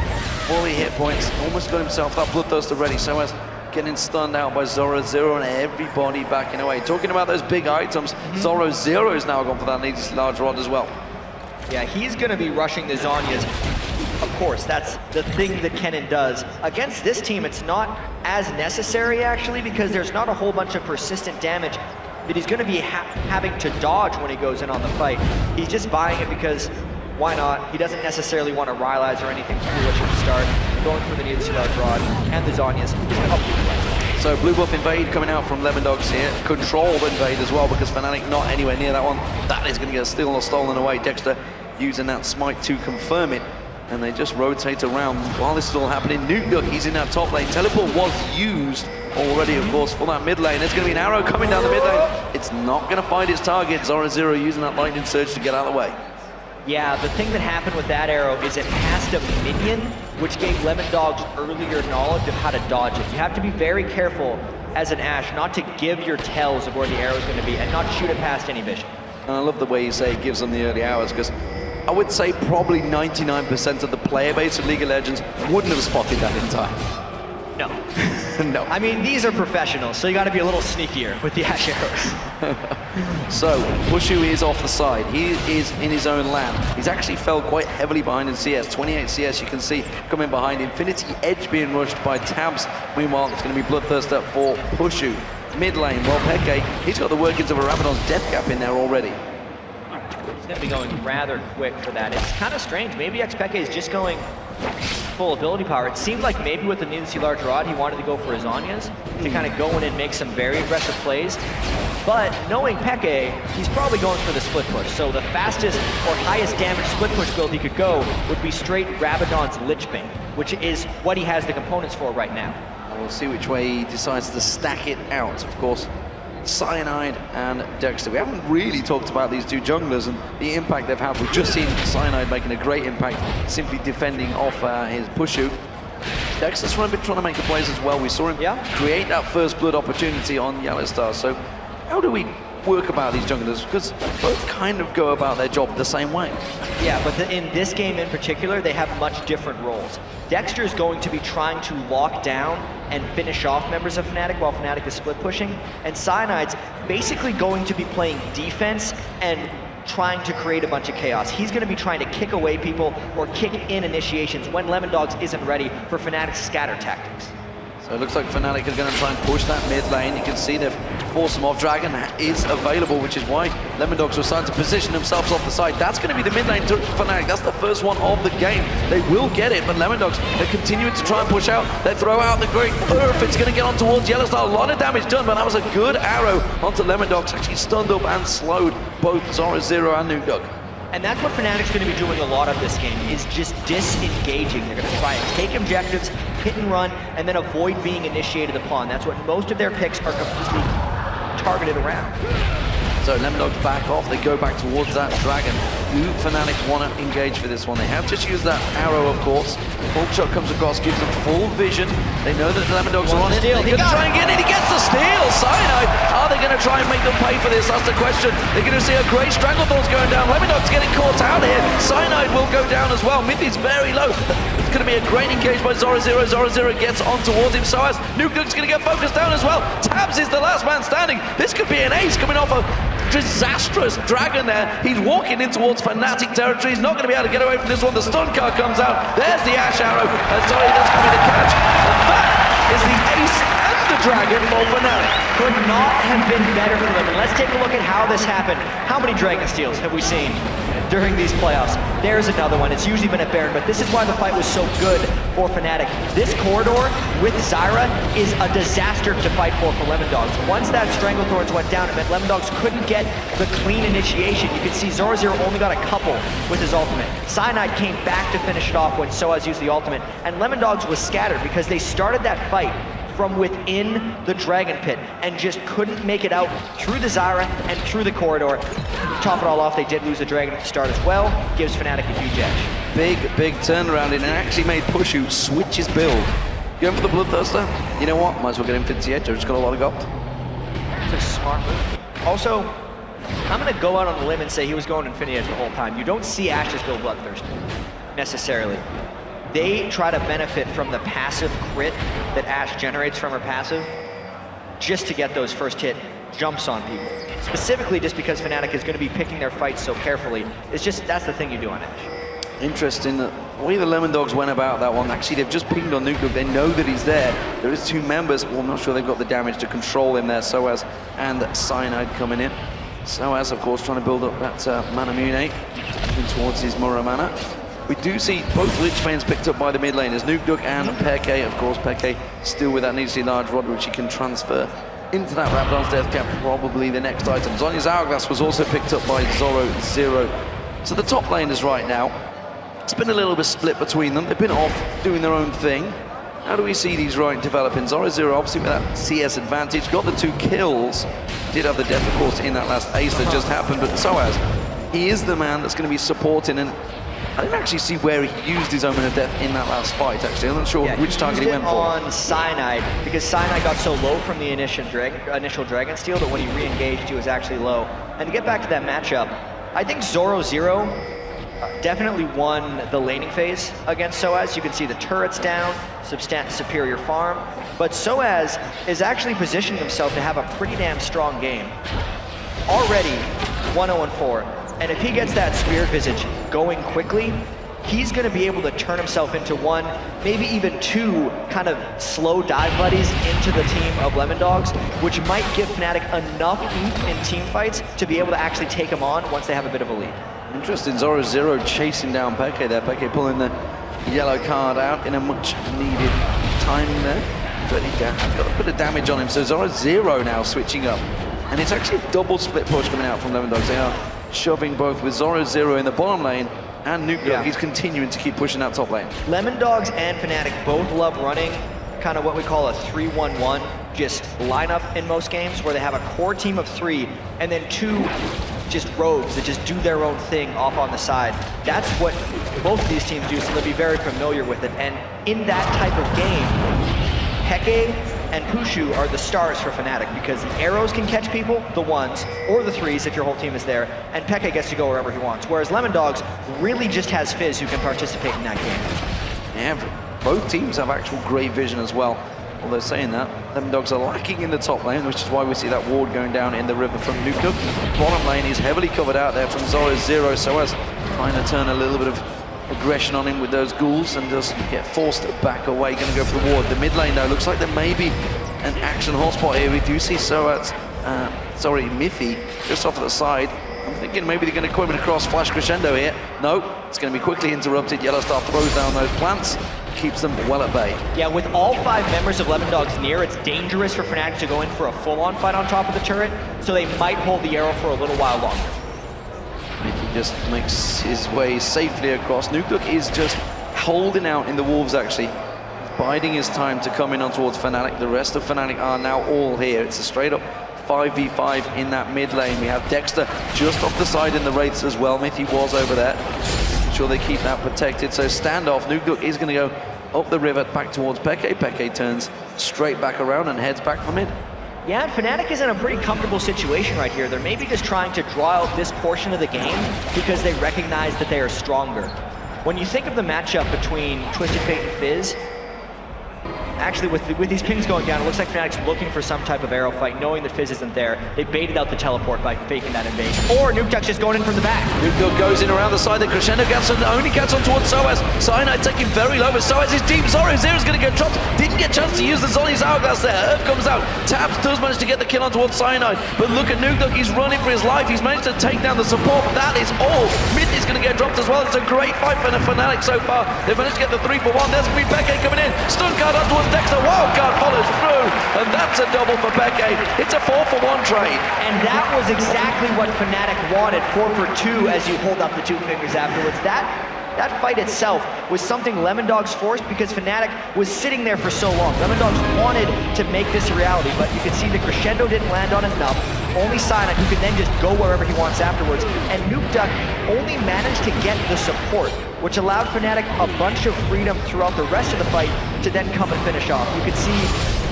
Speaker 8: 40 hit points. Almost got himself that Bloodthirster ready. So as getting stunned out by Zora Zero and everybody backing away. Talking about those big items, Zora Zero is now gone for that needlessly large rod as well.
Speaker 9: Yeah, he's going to be rushing the Zhonya's. Of course, that's the thing that Kennen does. Against this team, it's not as necessary, actually, because there's not a whole bunch of persistent damage that he's going to be having to dodge when he goes in on the fight. He's just buying it because, why not? He doesn't necessarily want to Rylai's or anything foolish at the start. Going for the needlessly large rod and the Zhonya's.
Speaker 8: So blue buff invade coming out from Lemon Dogs here. Controlled invade as well, because Fnatic not anywhere near that one. That is going to get still or stolen away. Dexter using that smite to confirm it. And they just rotate around while this is all happening. Nuke, he's in that top lane. Teleport was used already, of course, for that mid lane. There's going to be an arrow coming down the mid lane. It's not going to find its target. Zora Zero using that lightning surge to get out of the way.
Speaker 9: Yeah, the thing that happened with that arrow is it passed a minion, which gave Lemon Dogs earlier knowledge of how to dodge it. You have to be very careful as an Ashe not to give your tells of where the arrow is going to be and not shoot it past any vision.
Speaker 8: And I love the way you say it gives them the early hours, because I would say probably 99% of the player base of League of Legends wouldn't have spotted that in time.
Speaker 9: No.
Speaker 8: No.
Speaker 9: I mean, these are professionals, so you got to be a little sneakier with the Ashe arrows.
Speaker 8: So, Pushu is off the side. He is in his own land. He's actually fell quite heavily behind in CS. 28 CS, you can see, coming behind. Infinity Edge being rushed by Tabs. Meanwhile, it's going to be Bloodthirster for Pushu. Mid lane, well, Peke, he's got the workings of a Rabadon's death gap in there already.
Speaker 9: He's going to be going rather quick for that. It's kind of strange. Maybe Xpeke is just going full ability power. It seemed like maybe with the needlessly large rod, he wanted to go for his Zhonya's to kind of go in and make some very aggressive plays. But knowing Peke, he's probably going for the split push. So the fastest or highest damage split push build he could go would be straight Rabadon's Lich Bane, which is what he has the components for right now.
Speaker 8: We'll see which way he decides to stack it out. Of course, Cyanide and Dexter. We haven't really talked about these two junglers and the impact they've had. We've just seen Cyanide making a great impact, simply defending off his Pushu. Dexter's trying to make the plays as well. We saw him create that first blood opportunity on Yellowstar. So how do we work about these junglers? Because both kind of go about their job the same way.
Speaker 9: Yeah, but in this game in particular, they have much different roles. Dexter is going to be trying to lock down and finish off members of Fnatic while Fnatic is split pushing, and Cyanide's basically going to be playing defense and trying to create a bunch of chaos. He's going to be trying to kick away people or kick in initiations when Lemon Dogs isn't ready for Fnatic's scatter tactics.
Speaker 8: So it looks like Fnatic is going to try and push that mid lane. You can see they've forced him off. Dragon is available, which is why Lemon Dogs were starting to position themselves off the side. That's going to be the mid lane to Fnatic. That's the first one of the game. They will get it, but Lemon Dogs, they're continuing to try and push out. They throw out the great Earth. It's going to get on towards Yellowstar. A lot of damage done, but that was a good arrow onto Lemon Dogs. Actually stunned up and slowed both Zora Zero and Nuke Dog.
Speaker 9: And that's what Fnatic's going to be doing a lot of this game, is just disengaging. They're going to try and take objectives, hit and run, and then avoid being initiated upon. That's what most of their picks are completely targeted around.
Speaker 8: So So Lemon back off, they go back towards that dragon. Do Fnatic want to engage for this one? They have just used that arrow, of course. Hawkshot comes across, gives them full vision. They know that the Lemon are on it. They're going to try and get it. He gets the steal. Cyanide. Are they going to try and make them pay for this? That's the question. They're going to see a great Stranglethorn's going down. Lemon getting caught out here. Cyanide will go down as well. Mid is very low. It's going to be a great engage by Zoro Zero. Zoro Zero gets on towards him. So as Nuke's going to get focused down as well. Tabs is the last man standing. This could be an ace coming off a disastrous dragon there. He's walking in towards Fnatic territory. He's not going to be able to get away from this one. The stun card comes out. There's the Ash Arrow. Sorry, that's going to be the catch. And that is the ace and the dragon for Fnatic.
Speaker 9: Could not have been better for them. And let's take a look at how this happened. How many Dragon Steals have we seen during these playoffs? There's another one. It's usually been at Baron, but this is why the fight was so good for Fnatic. This corridor with Zyra is a disaster to fight for Lemondogs. Once that Stranglethorns went down, it meant Lemondogs couldn't get the clean initiation. You can see Zoro Zero only got a couple with his ultimate. Cyanide came back to finish it off when Soaz used the ultimate, and Lemondogs was scattered because they started that fight from within the Dragon Pit and just couldn't make it out through the Zyra and through the corridor. Top it all off, they did lose the Dragon at the start as well. Gives Fnatic a huge edge.
Speaker 8: Big turnaround, and it actually made Pushu switch his build. Going for the Bloodthirster? You know what? Might as well get Infinity Edge. I've just got a lot of gold.
Speaker 9: It's a smart move. Also, I'm going to go out on the limb and say he was going Infinity Edge the whole time. You don't see Ashes build Bloodthirster, necessarily. They try to benefit from the passive crit that Ashe generates from her passive just to get those first hit jumps on people. Specifically just because Fnatic is going to be picking their fights so carefully. It's just, that's the thing you do on Ashe.
Speaker 8: Interesting the way the Lemondogs went about that one. Actually, they've just pinged on Nuke. They know that he's there. There is two members. Well, I'm not sure they've got the damage to control him there. Soaz and Cyanide coming in. Soaz, of course, trying to build up that mana Munate towards his Mura mana. We do see both Lich Banes picked up by the mid laners, Nuke and Peke. Of course, Peke still with that needlessly large rod, which he can transfer into that Rabadon's Death Cap, probably the next item. Zhonya's Hourglass was also picked up by Zoro Zero. So the top laners right now, it's been a little bit split between them. They've been off doing their own thing. How do we see these right developing? Zoro Zero obviously with that CS advantage, got the 2 kills. Did have the death, of course, in that last ace that just happened, but Soaz, he is the man that's going to be supporting, and I didn't actually see where he used his Omen of Death in that last fight, actually. I'm not sure which target he went for.
Speaker 9: On Cyanide, because Cyanide got so low from the initial Dragon Steal that when he re-engaged, he was actually low. And to get back to that matchup, I think Zoro Zero definitely won the laning phase against Soaz. You can see the turrets down, superior farm. But Soaz is actually positioning himself to have a pretty damn strong game. Already 1-0-4. And if he gets that Spirit Visage going quickly, he's going to be able to turn himself into 1, maybe even 2 kind of slow dive buddies into the team of Lemondogs, which might give Fnatic enough oomph in team fights to be able to actually take him on once they have a bit of a lead.
Speaker 8: Interesting, Zoro Zero chasing down Peke there. Peke pulling the yellow card out in a much needed timing there. But he got a bit of damage on him, so Zoro Zero now switching up. And it's actually a double split push coming out from Lemondogs. They are shoving both with Zoro Zero in the bottom lane and Nuke. He's continuing to keep pushing out top lane.
Speaker 9: Lemondogs and Fnatic both love running kind of what we call a 3-1-1 just lineup in most games, where they have a core team of 3 and then 2 just rogues that just do their own thing off on the side. That's what both of these teams do, so they'll be very familiar with it. And in that type of game, Peke and Pushu are the stars for Fnatic, because the arrows can catch people, the 1s, or the 3s if your whole team is there, and Peke gets to go wherever he wants. Whereas Lemondogs really just has Fizz who can participate in that game.
Speaker 8: Yeah, both teams have actual great vision as well. Although saying that, Lemondogs are lacking in the top lane, which is why we see that ward going down in the river from Nuke. Bottom lane is heavily covered out there from Zoro Zero, so as trying to turn a little bit of aggression on him with those ghouls and just get forced back away. Going to go for the ward. The mid lane though looks like there may be an action hotspot here. We do see Miffy just off to the side. I'm thinking maybe they're going to come in across Flash Crescendo here. No, it's going to be quickly interrupted. Yellowstar throws down those plants, keeps them well at bay.
Speaker 9: Yeah, with all 5 members of Lemondogs near, it's dangerous for Fnatic to go in for a full-on fight on top of the turret, so they might hold the arrow for a little while longer.
Speaker 8: Mickey just makes his way safely across. Nuke is just holding out in the Wolves, actually. Biding his time to come in on towards Fnatic. The rest of Fnatic are now all here. It's a straight up 5v5 in that mid lane. We have Dexter just off the side in the Wraiths as well. Mithy was over there. Make sure they keep that protected. So standoff, Nugduk is going to go up the river back towards Peke. Peke turns straight back around and heads back for mid.
Speaker 9: Yeah, and Fnatic is in a pretty comfortable situation right here. They're maybe just trying to draw out this portion of the game because they recognize that they are stronger. When you think of the matchup between Twisted Fate and Fizz, actually with these pings going down, it looks like Fnatic's looking for some type of arrow fight, knowing that Fizz isn't there. They baited out the teleport by faking that invasion. Or Nukduk's just going in from the back.
Speaker 8: Nukduk goes in around the side, the Crescendo only gets on towards Soaz. Cyanide taking very low, but Soaz is deep. Sorry, Zero's going to get dropped. Didn't get a chance to use the Zoni's Hourglass there. Herb comes out. Tabs does manage to get the kill on towards Cyanide, but look at Nukduk, he's running for his life. He's managed to take down the support, but that is all. Mid is going to get dropped as well. It's a great fight for the Fnatic so far. They've managed to get the 3-for-1. There's going to be Peke coming in. Stun card on towards Dexter. Wildcard follows through, and that's a double for Peke. It's a 4-for-1 trade.
Speaker 9: And that was exactly what Fnatic wanted, 4 for 2 as you hold up the 2 fingers afterwards. That fight itself was something Lemondogs forced because Fnatic was sitting there for so long. Lemondogs wanted to make this a reality, but you can see the Crescendo didn't land on enough. Only Cyanide, who can then just go wherever he wants afterwards. And Nukduk only managed to get the support, which allowed Fnatic a bunch of freedom throughout the rest of the fight to then come and finish off. You can see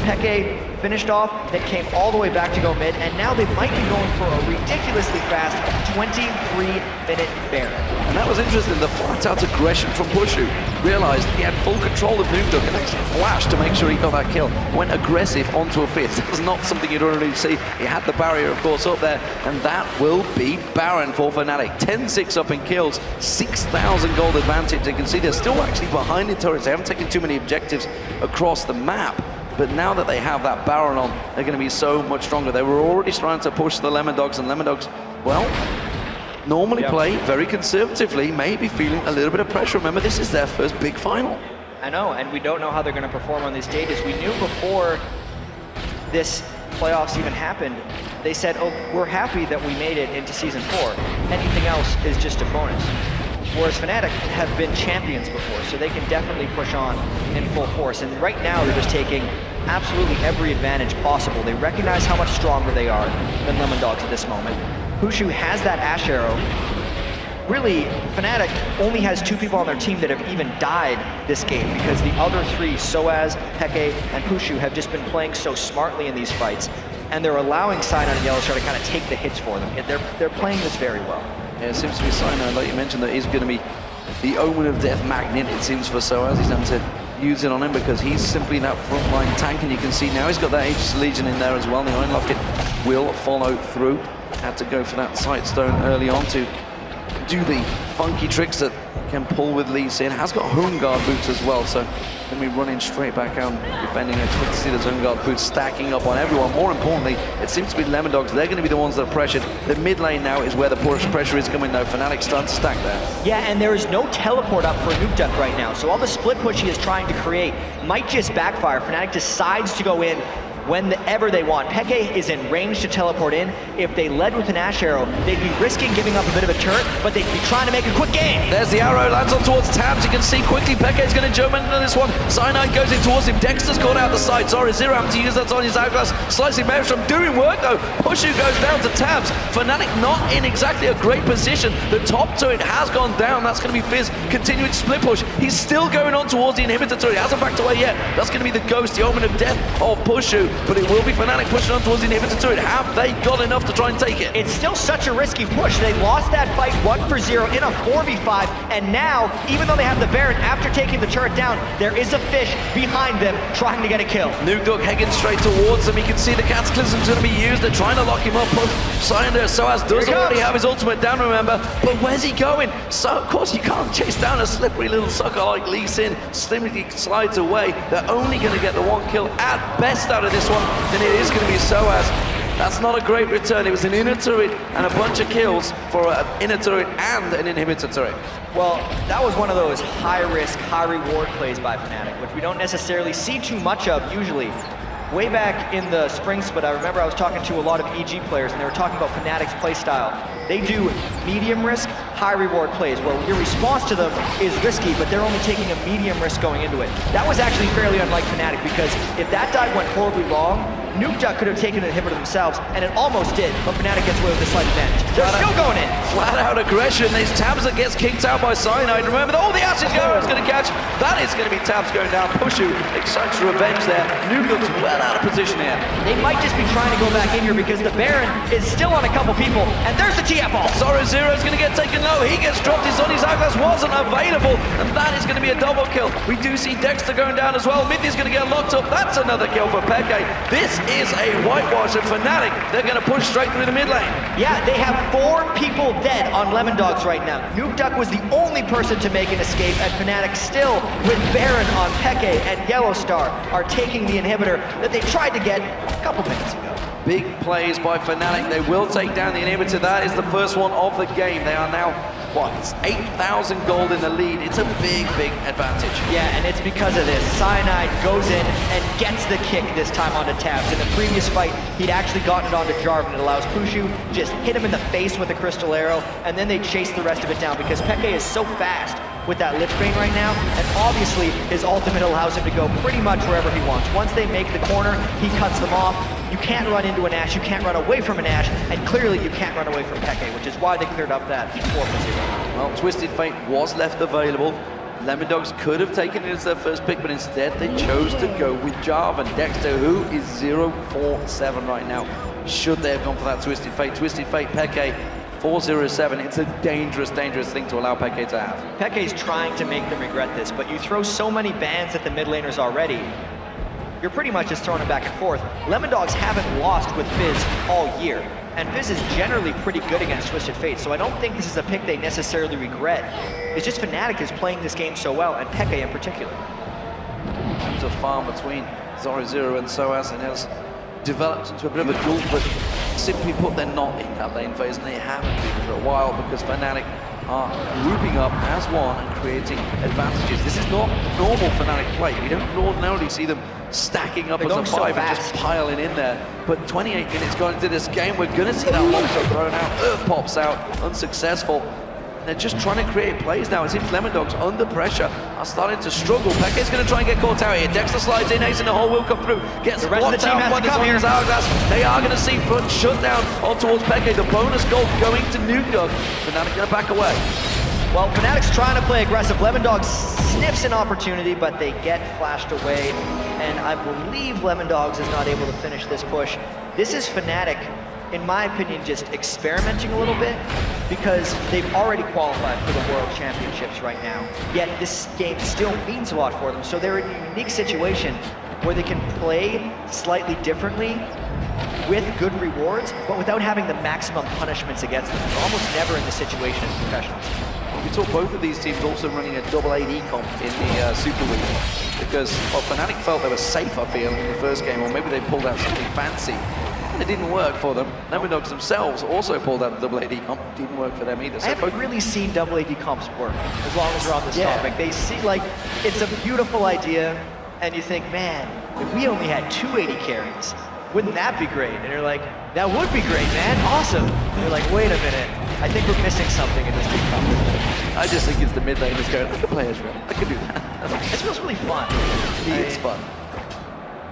Speaker 9: Peke finished off, then came all the way back to go mid, and now they might be going for a ridiculously fast 23-minute Baron.
Speaker 8: And that was interesting, the flat-out aggression from Pushu. Realized he had full control of Nukduk and actually flashed to make sure he got that kill. Went aggressive onto a Fizz. That was not something you'd already see. He had the barrier, of course, up there, and that will be Baron for Fnatic. 10-6 up in kills, 6,000 gold advantage. You can see they're still actually behind in turrets. They haven't taken too many objectives across the map. But now that they have that Baron on, they're going to be so much stronger. They were already trying to push the Lemondogs, and Lemondogs, well, normally play very conservatively, maybe feeling a little bit of pressure. Remember, this is their first big final.
Speaker 9: I know, and we don't know how they're going to perform on these stages. We knew before this playoffs even happened, they said, oh, we're happy that we made it into Season 4. Anything else is just a bonus. Whereas Fnatic have been champions before, so they can definitely push on in full force. And right now, they're just taking absolutely every advantage possible. They recognize how much stronger they are than Lemondogs at this moment. Pushu has that Ash Arrow. Really, Fnatic only has 2 people on their team that have even died this game because the other 3, Soaz, Peke, and Pushu, have just been playing so smartly in these fights. And they're allowing Cyanide and Yellowstar to kind of take the hits for them. They're playing this very well.
Speaker 8: Yeah, it seems to be Cyanide, like you mentioned, that he's going to be the Omen of Death magnet, it seems, for Soaz. He's having to use it on him because he's simply that frontline tank, and you can see now he's got that Aegis Legion in there as well. The Iron Locket will follow through. Had to go for that Sightstone early on to do the funky tricks that can pull with Lee Sin. Has got Home Guard boots as well, so then we running straight back out defending. I expect to see those Home Guard boots stacking up on everyone. More importantly, it seems to be Lemondogs. They're going to be the ones that are pressured. The mid lane now is where the pressure is coming though. Fnatic starting to stack there. Yeah,
Speaker 9: and there is no teleport up for Nukduk right now, so all the split push he is trying to create might just backfire. Fnatic decides to go in whenever they want. Peke is in range to teleport in. If they led with an Ash Arrow, they'd be risking giving up a bit of a turret, but they'd be trying to make a quick game.
Speaker 8: There's the arrow, lands on towards Tabs. You can see quickly Peke's going to jump into this one. Cyanide goes in towards him. Dexter's caught out the side. Sorry, Zero having to use that on his Hourglass. Slicing Maelstrom doing work though. Pushu goes down to Tabs. Fnatic not in exactly a great position. The top turret has gone down. That's going to be Fizz continuing to split push. He's still going on towards the inhibitor turret. He hasn't backed away yet. That's going to be the Ghost, the Omen of Death of Pushu, but it will be Fnatic pushing on towards the inhibitor turret. Have they got enough to try and take it?
Speaker 9: It's still such a risky push. They lost that fight 1 for 0 in a 4v5, and now, even though they have the Baron, after taking the turret down, there is a fish behind them trying to get a kill.
Speaker 8: Nukduk heading straight towards them. You can see the Cataclysm's going to be used. They're trying to lock him up. Soaz does already have his ultimate down, remember, but where's he going? So, of course, you can't chase down a slippery little sucker like Lee Sin. Slimly slides away. They're only going to get the 1 kill at best out of this one, then it is going to be Soaz. That's not a great return. It was an inner turret and a bunch of kills for an inner turret and an inhibitor turret.
Speaker 9: Well, that was one of those high-risk, high-reward plays by Fnatic, which we don't necessarily see too much of usually. Way back in the spring split, I remember I was talking to a lot of EG players, and they were talking about Fnatic's playstyle. They do medium risk, high reward plays, where your response to them is risky, but they're only taking a medium risk going into it. That was actually fairly unlike Fnatic, because if that dive went horribly wrong, Nuke Duck could have taken an inhibitor themselves, and it almost did, but Fnatic gets away with a slight advantage. They're still going in.
Speaker 8: Flat out aggression. There's Tabs that gets kicked out by Cyanide. Remember, the Ashes go is going to catch. That is going to be Tabs going down. Pushu excites revenge there. Nuke looks well out of position here.
Speaker 9: They might just be trying to go back in here because the Baron is still on a couple people, and there's the TF ball.
Speaker 8: Zoro Zero is going to get taken low. He gets dropped. His Zoni's Hourglass wasn't available, and that is going to be a double kill. We do see Dexter going down as well. Mythi's going to get locked up. That's another kill for Peke. This is a whitewash of Fnatic. They're going to push straight through the mid lane.
Speaker 9: Yeah, they have 4 people dead on Lemon Dogs right now. Nuke Duck was the only person to make an escape, and Fnatic still, with Baron on Peke and Yellow Star, are taking the inhibitor that they tried to get a couple minutes ago.
Speaker 8: Big plays by Fnatic. They will take down the inhibitor. That is the first one of the game. They are now, what, 8,000 gold in the lead. It's a big, big advantage.
Speaker 9: Yeah, and it's because of this. Cyanide goes in and gets the kick this time onto Tabs. In the previous fight, he'd actually gotten it onto Jarvan. It allows Pushu just hit him in the face with a crystal arrow, and then they chase the rest of it down because Peke is so fast with that Lich Bane right now, and obviously his ultimate allows him to go pretty much wherever he wants. Once they make the corner, he cuts them off. You can't run into an Ashe, you can't run away from an Ashe, and clearly you can't run away from Peke, which is why they cleared up that 4-0.
Speaker 8: Well, Twisted Fate was left available. Lemon Dogs could have taken it as their first pick, but instead they chose to go with Jarvan. Dexter, who is 0-4-7 right now. Should they have gone for that Twisted Fate? Twisted Fate, Peke, 4-0-7. It's a dangerous, dangerous thing to allow Peke to have.
Speaker 9: Peke's trying to make them regret this, but you throw so many bans at the mid laners already, you're pretty much just throwing it back and forth. Lemon Dogs haven't lost with Fizz all year, and Fizz is generally pretty good against Twisted Fate, so I don't think this is a pick they necessarily regret. It's just Fnatic is playing this game so well, and Peke in particular.
Speaker 8: There's a farm between Zoro Zero and Soaz, and has developed into a bit of a duel, but simply put, they're not in that lane phase, and they haven't been for a while because Fnatic are grouping up as one and creating advantages. This is not normal Fnatic play. We don't ordinarily see them stacking up as a 5 and just piling in there. But 28 minutes going into this game, we're going to see that monster thrown out. Earth pops out, unsuccessful. They're just trying to create plays now. It seems Lemon Dogs, under pressure, are starting to struggle. Peke's going to try and get caught out here. Dexter slides in, Ace in the hole will come through. Gets blocked out by the Zhonya's Hourglass. They are going to see front shut down on towards Peke. The bonus gold going to Nuke Dog. Fnatic going to back away.
Speaker 9: Well, Fnatic's trying to play aggressive. Lemon Dog sniffs an opportunity, but they get flashed away. And I believe Lemon Dogs is not able to finish this push. This is Fnatic, in my opinion, just experimenting a little bit because they've already qualified for the World Championships right now. Yet this game still means a lot for them. So they're in a unique situation where they can play slightly differently with good rewards, but without having the maximum punishments against them. They're almost never in the situation as professionals.
Speaker 8: We saw both of these teams also running a double AD comp in the Super Week because, well, Fnatic felt they were safe, I feel, in the first game, or maybe they pulled out something fancy. It didn't work for them. Lemon Dogs themselves also pulled out a double AD comp. Didn't work for them either. So
Speaker 9: I haven't really seen double AD comps work, as long as we're on this topic. They see, like, it's a beautiful idea, and you think, man, if we only had 2 AD carries, wouldn't that be great? And you're like, that would be great, man, awesome. And you're like, wait a minute, I think we're missing something in this big competition.
Speaker 8: I just think it's the mid laners going, I can play as well. I can do that.
Speaker 9: It feels really fun.
Speaker 8: It's fun.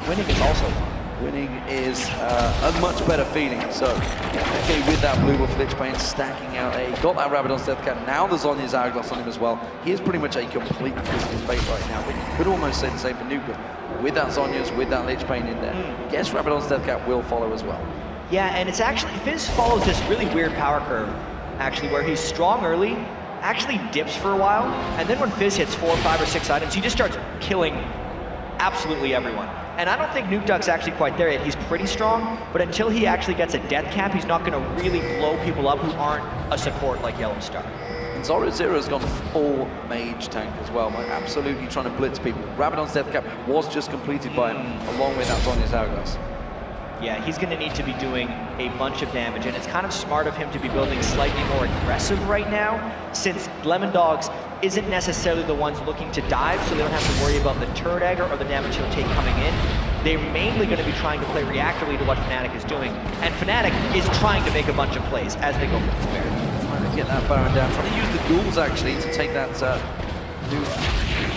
Speaker 9: Winning is also fun.
Speaker 8: Winning is a much better feeling. So, okay, with that blue buff Lich Bane stacking out got that Rabadon's Death Cap. Now the Zhonya's Hourglass on him as well. He is pretty much a complete Twisted Fate right now. But you could almost say the same for Nuke. With that Zhonya's, with that Lich Bane in there, guess Rabadon's Death Cap will follow as well.
Speaker 9: Yeah, and it's actually, Fizz follows this really weird power curve, actually, where he's strong early, actually dips for a while, and then when Fizz hits 4, 5, or 6 items, he just starts killing absolutely everyone. And I don't think Nuke Duck's actually quite there yet. He's pretty strong, but until he actually gets a death cap, he's not going to really blow people up who aren't a support like Yellow Star.
Speaker 8: And Zoro Zero's gone full mage tank as well, like absolutely trying to blitz people. Rabadon's Death Cap was just completed by him, along with that Zhonya's Hourglass.
Speaker 9: Yeah, he's going to need to be doing a bunch of damage, and it's kind of smart of him to be building slightly more aggressive right now, since Lemon Dogs isn't necessarily the ones looking to dive, so they don't have to worry about the turret dagger or the damage he'll take coming in. They're mainly going to be trying to play reactively to what Fnatic is doing, and Fnatic is trying to make a bunch of plays as they go for this Baron.
Speaker 8: Trying to get that Baron down, trying to use the ghouls actually to take that new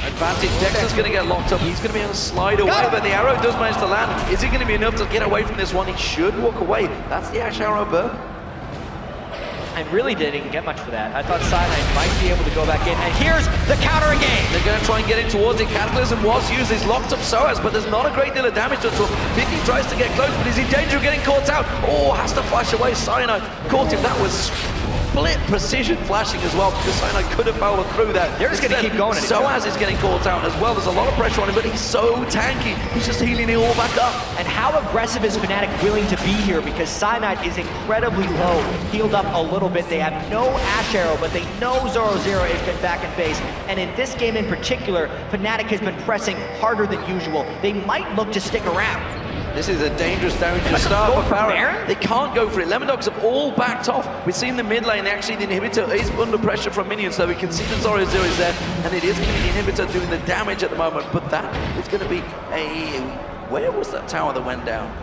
Speaker 8: advantage. Dexter's going to get locked up. He's going to be able to slide away, but the arrow does manage to land. Is it going to be enough to get away from this one? He should walk away. That's the Ash Arrow burn.
Speaker 9: And really didn't get much for that. I thought Cyanide might be able to go back in, and here's the counter again!
Speaker 8: They're going to try and get in towards it. Cataclysm was used, he's locked up Soaz, but there's not a great deal of damage to him. Vicky tries to get close, but is he in danger of getting caught out? Oh, has to flash away. Cyanide caught him. That was split precision flashing as well, because Cyanide could have followed through that.
Speaker 9: They're just going to keep going.
Speaker 8: Soaz is getting caught out as well. There's a lot of pressure on him, but he's so tanky. He's just healing it all back up.
Speaker 9: And how aggressive is Fnatic willing to be here? Because Cyanide is incredibly low, healed up a little bit. They have no Ash Arrow, but they know 0-0 has been back in base. And in this game in particular, Fnatic has been pressing harder than usual. They might look to stick around.
Speaker 8: This is a dangerous start for Baron. They can't go for it. Lemondogs have all backed off. We've seen the mid lane, actually the inhibitor is under pressure from minions, so we can see the 0-0 is there, and it is the inhibitor doing the damage at the moment, but that is going to be a... Where was that tower that went down?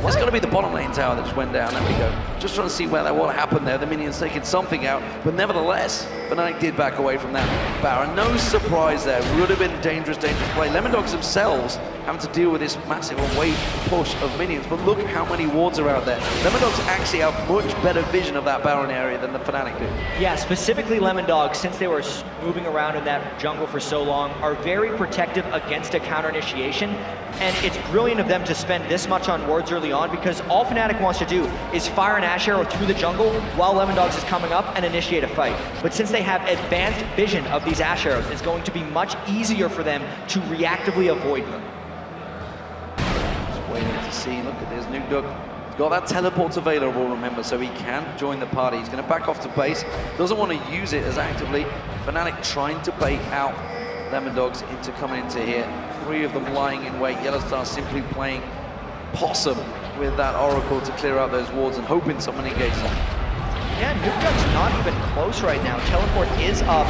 Speaker 8: It's got to be the bottom lane tower that just went down. There we go. Just trying to see where that what happened there. The minions taking something out, but nevertheless, Fnatic did back away from that. Baron, no surprise there. Would have been dangerous play. Lemondogs themselves having to deal with this massive wave push of minions, but look how many wards are out there. Lemondogs actually have much better vision of that Baron area than the Fnatic do.
Speaker 9: Yeah, specifically Lemondogs, since they were moving around in that jungle for so long, are very protective against a counter initiation, and it's brilliant of them to spend this much on wards early on, because all Fnatic wants to do is fire an Ash Arrow through the jungle while Lemondogs is coming up and initiate a fight. But since they have advanced vision of these Ash Arrows, it's going to be much easier for them to reactively avoid them.
Speaker 8: Just waiting to see, look at this, Nuke He's got that teleport available, remember, so he can join the party. He's going to back off to base, doesn't want to use it as actively. Fnatic trying to bait out Lemondogs into coming into here. 3 of them lying in wait. Yellowstar simply playing possum with that Oracle to clear out those wards and hoping someone engages them.
Speaker 9: Yeah, Nuke not even close right now. Teleport is up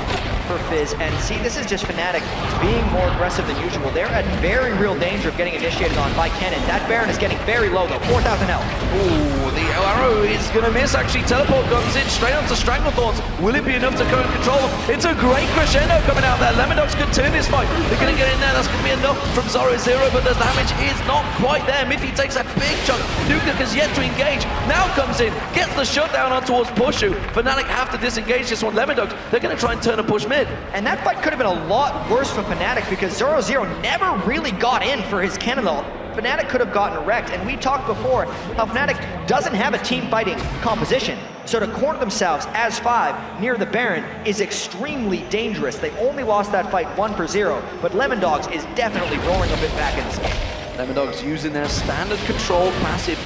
Speaker 9: for Fizz, and see, this is just Fnatic being more aggressive than usual. They're at very real danger of getting initiated on by Kennen. That Baron is getting very low though, 4,000 health.
Speaker 8: Ooh, the arrow is going to miss actually. Teleport comes in straight onto Stranglethorns. Will it be enough to go and control them? It's a great crescendo coming out there. Lemondogs could turn this fight. They're going to get in there. That's going to be enough from 0-0, but the damage is not quite there. Miffy takes a big chunk. Nuke has yet to engage. Now comes in, gets the shutdown on towards Pushu. Fnatic have to disengage this one. Lemondogs, they're going to try and turn a push mid.
Speaker 9: And that fight could have been a lot worse for Fnatic, because 0-0 never really got in for his cannonball. Fnatic could have gotten wrecked, and we talked before how Fnatic doesn't have a team fighting composition. So to corner themselves as 5 near the Baron is extremely dangerous. They only lost that fight 1-0, but Lemondogs is definitely roaring a bit back in this game.
Speaker 8: Lemondogs using their standard control passive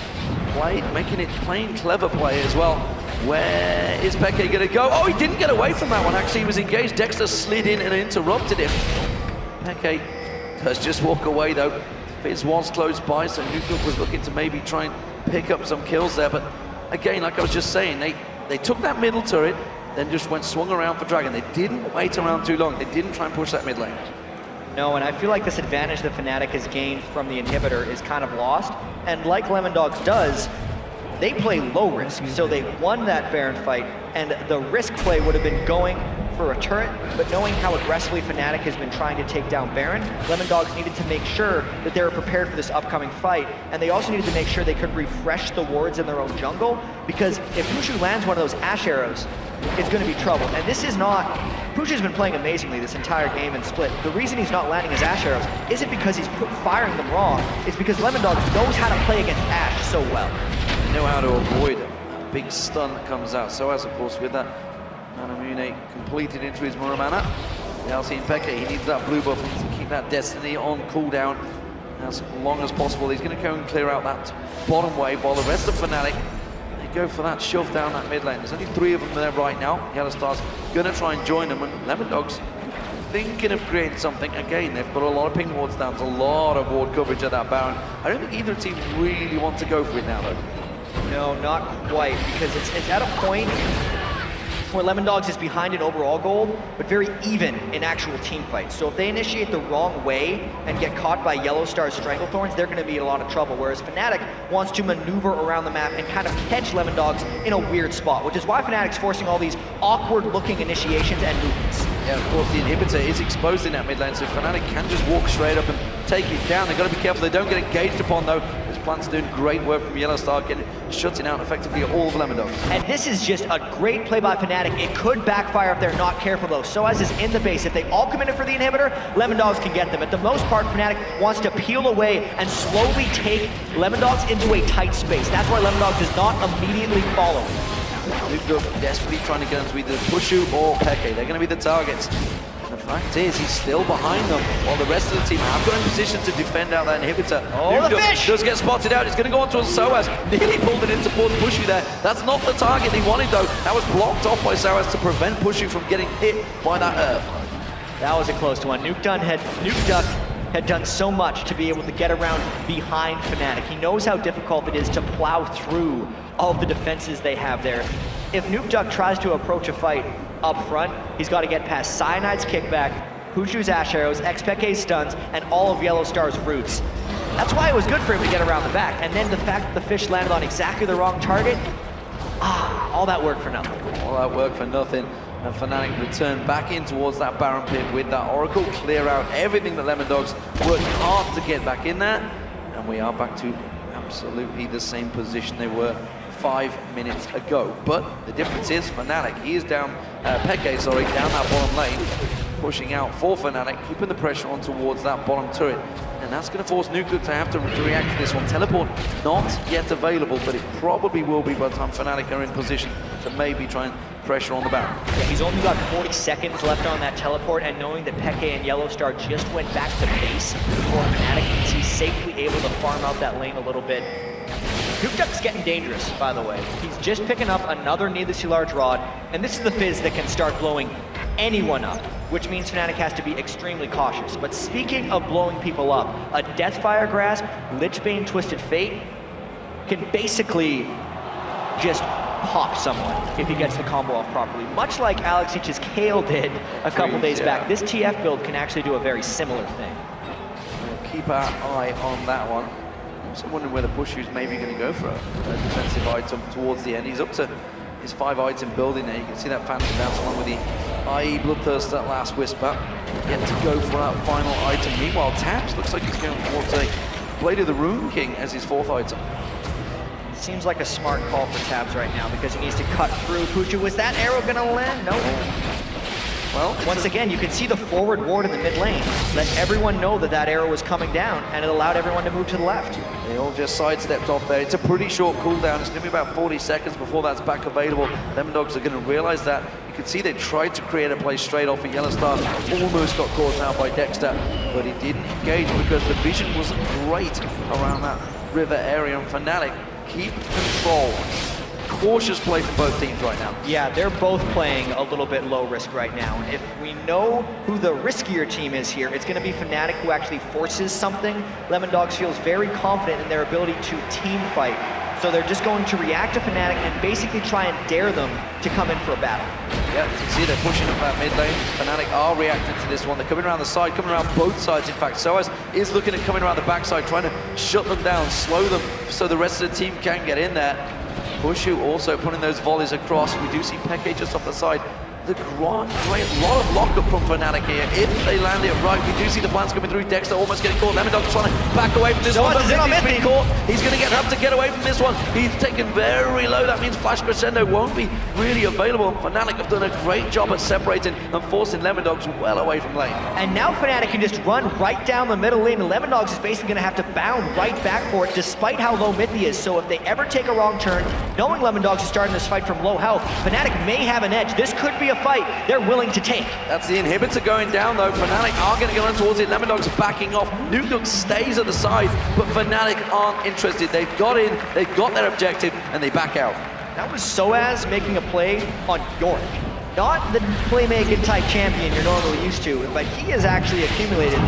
Speaker 8: play, making it plain clever play as well. Where is Peke going to go? Oh, he didn't get away from that one. Actually, he was engaged. Dexter slid in and interrupted him. Peke does just walk away, though. Fizz was close by, so Nuke was looking to maybe try and pick up some kills there. But again, like I was just saying, they took that middle turret, then just swung around for Dragon. They didn't wait around too long. They didn't try and push that mid lane.
Speaker 9: No, and I feel like this advantage that Fnatic has gained from the inhibitor is kind of lost. And like Lemondogs does, they play low risk, so they won that Baron fight, and the risk play would have been going for a turret, but knowing how aggressively Fnatic has been trying to take down Baron, Lemondogs needed to make sure that they were prepared for this upcoming fight, and they also needed to make sure they could refresh the wards in their own jungle, because if Pushu lands one of those Ash Arrows, it's going to be trouble. And this is not... Pushu's been playing amazingly this entire game and split. The reason he's not landing his Ash Arrows isn't because he's firing them wrong, it's because Lemondogs knows how to play against Ash so well.
Speaker 8: Know how to avoid a big stun that comes out. So as of course with that Manamune completed into his Muramana. Now seeing Peke, he needs that blue buff, he needs to keep that Destiny on cooldown as long as possible. He's going to go and clear out that bottom wave while the rest of Fnatic, they go for that shove down that mid lane. There's only 3 of them there right now. Yellowstar's going to try and join them, and Lemondogs thinking of creating something. Again, they've put a lot of ping wards down, a lot of ward coverage at that Baron. I don't think either team really want to go for it now though.
Speaker 9: No, not quite, because it's at a point where Lemondogs is behind in overall gold, but very even in actual team fights. So if they initiate the wrong way and get caught by Yellow Star's Stranglethorns, they're going to be in a lot of trouble, whereas Fnatic wants to maneuver around the map and kind of catch Lemondogs in a weird spot, which is why Fnatic's forcing all these awkward-looking initiations and movements.
Speaker 8: Yeah, of course, the inhibitor is exposed in that mid lane, so Fnatic can just walk straight up and take it down. They've got to be careful they don't get engaged upon, though. This plant's doing great work from Yellow Star, shutting out effectively all of Lemondogs.
Speaker 9: And this is just a great play by Fnatic. It could backfire if they're not careful, though. Soaz is in the base. If they all come in for the inhibitor, Lemondogs can get them. At the most part, Fnatic wants to peel away and slowly take Lemondogs into a tight space. That's why Lemondogs does not immediately follow.
Speaker 8: Nukeduck desperately trying to get into either Pushu or Peke. They're going to be the targets. And the fact is, he's still behind them, while the rest of the team have got in position to defend out that inhibitor.
Speaker 9: Oh, the fish!
Speaker 8: Does get spotted out. He's going to go onto a Soaz. Nearly pulled it into towards Pushu there. That's not the target he wanted, though. That was blocked off by Soaz to prevent Pushu from getting hit by that earth.
Speaker 9: That was a close one. Nukeduck had done so much to be able to get around behind Fnatic. He knows how difficult it is to plow through all of the defenses they have there. If Nukeduck tries to approach a fight up front, he's got to get past Cyanide's kickback, Pushu's Ash Arrows, XPK's stuns, and all of Yellow Star's roots. That's why it was good for him to get around the back. And then the fact that the fish landed on exactly the wrong target, all that work for nothing.
Speaker 8: All that work for nothing. And Fnatic return back in towards that Baron pit with that Oracle, clear out everything that Lemondogs worked hard to get back in there. And we are back to absolutely the same position they were 5 minutes ago. But the difference is Fnatic, he is down, Peke, sorry, down that bottom lane, pushing out for Fnatic, keeping the pressure on towards that bottom turret. And that's going to force Nukeduck to have to react to this one. Teleport not yet available, but it probably will be by the time Fnatic are in position to maybe try and pressure on the Baron.
Speaker 9: Yeah, he's only got 40 seconds left on that teleport, and knowing that Peke and Yellow Star just went back to base for Fnatic, he's safely able to farm out that lane a little bit. Nukeduck's getting dangerous, by the way. He's just picking up another needlessly large rod, and this is the fizz that can start blowing anyone up, which means Fnatic has to be extremely cautious. But speaking of blowing people up, a Deathfire Grasp, Lichbane Twisted Fate can basically just pop someone if he gets the combo off properly. Much like Alex Each's Kale did a couple days back, this TF build can actually do a very similar thing.
Speaker 8: We'll keep our eye on that one. I'm also wondering whether Pushu's maybe going to go for a defensive item towards the end. He's up to his 5-item building there. You can see that Phantom bounce along with the IE Bloodthirst, that last Whisper. Yet to go for that final item. Meanwhile, Tabs looks like he's going towards a Blade of the Rune King as his 4th item.
Speaker 9: Seems like a smart call for Tabs right now because he needs to cut through Pushu. Was that arrow gonna land? No. Well, once again, you can see the forward ward in the mid lane. Let everyone know that that arrow was coming down, and it allowed everyone to move to the left.
Speaker 8: They all just sidestepped off there. It's a pretty short cooldown. It's going to be about 40 seconds before that's back available. Lemondogs are going to realize that. You can see they tried to create a play straight off of Yellow Star. Almost got caught out by Dexter, but he didn't engage because the vision wasn't great around that river area. And Fnatic keep control. Cautious play from both teams right now.
Speaker 9: Yeah, they're both playing a little bit low risk right now. And if we know who the riskier team is here, it's going to be Fnatic who actually forces something. Lemondogs feels very confident in their ability to team fight. So they're just going to react to Fnatic and basically try and dare them to come in for a battle.
Speaker 8: Yeah, you can see they're pushing up that mid lane. Fnatic are reacting to this one. They're coming around the side, coming around both sides. In fact, Soaz is looking at coming around the backside, trying to shut them down, slow them so the rest of the team can get in there. Pushu also putting those volleys across. We do see Peke just off the side. The great lot of lockup from Fnatic here. If they land it right, we do see the plants coming through. Dexter almost getting caught. Lemondogs trying to back away from this one. But he's been caught. He's going to have to get away from this one. He's taken very low. That means Flash Crescendo won't be really available. Fnatic have done a great job at separating and forcing Lemondogs well away from lane.
Speaker 9: And now Fnatic can just run right down the middle lane, and Lemondogs is basically going to have to bound right back for it, despite how low mid he is. So if they ever take a wrong turn, knowing Lemondogs is starting this fight from low health, Fnatic may have an edge. This could be a fight they're willing to take.
Speaker 8: That's the inhibitor going down though. Fnatic are going to get on towards it. Lemondogs backing off. Nukeduck stays at the side, but Fnatic aren't interested. They've got in, they've got their objective, and they back out.
Speaker 9: That was Soaz making a play on Yorick. Not the playmaking type champion you're normally used to, but he has actually accumulated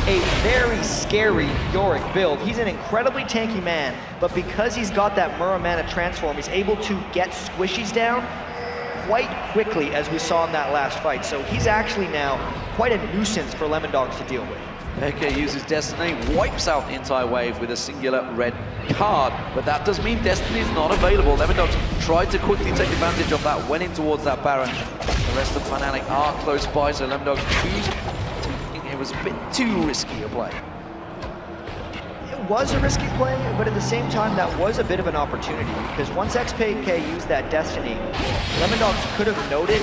Speaker 9: a very scary Yorick build. He's an incredibly tanky man, but because he's got that Muramana transform, he's able to get squishies down quite quickly, as we saw in that last fight. So he's actually now quite a nuisance for Lemondogs to deal with.
Speaker 8: Peke uses Destiny, wipes out the entire wave with a singular red card, but that does mean Destiny is not available. Lemondogs tried to quickly take advantage of that, went in towards that Baron. The rest of Fnatic are close by, so Lemondogs choose to think it was a bit too risky a play.
Speaker 9: It was a risky play, but at the same time, that was a bit of an opportunity, because once XPK used that Destiny, Lemondogs could have noted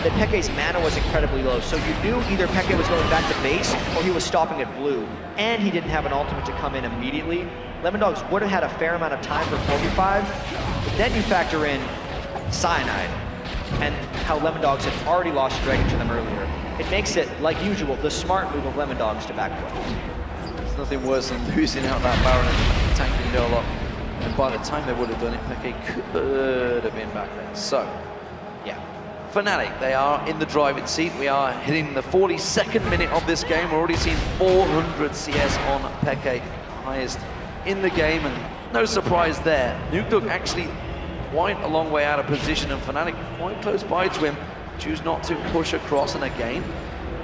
Speaker 9: that Peke's mana was incredibly low, so you knew either Peke was going back to base or he was stopping at blue, and he didn't have an ultimate to come in immediately. Lemondogs would have had a fair amount of time for 4v5, but then you factor in Cyanide and how Lemondogs had already lost Dragon to them earlier. It makes it, like usual, the smart move of Lemondogs to backplay.
Speaker 8: There's nothing worse than losing out that Baron and tanking the lot, and by the time they would have done it, Peke could have been back there. So, yeah. Fnatic, they are in the driving seat. We are hitting the 42nd minute of this game. We're already seeing 400 CS on Peke, highest in the game, and no surprise there. Nuke actually quite a long way out of position, and Fnatic quite close by to him, choose not to push across, and again,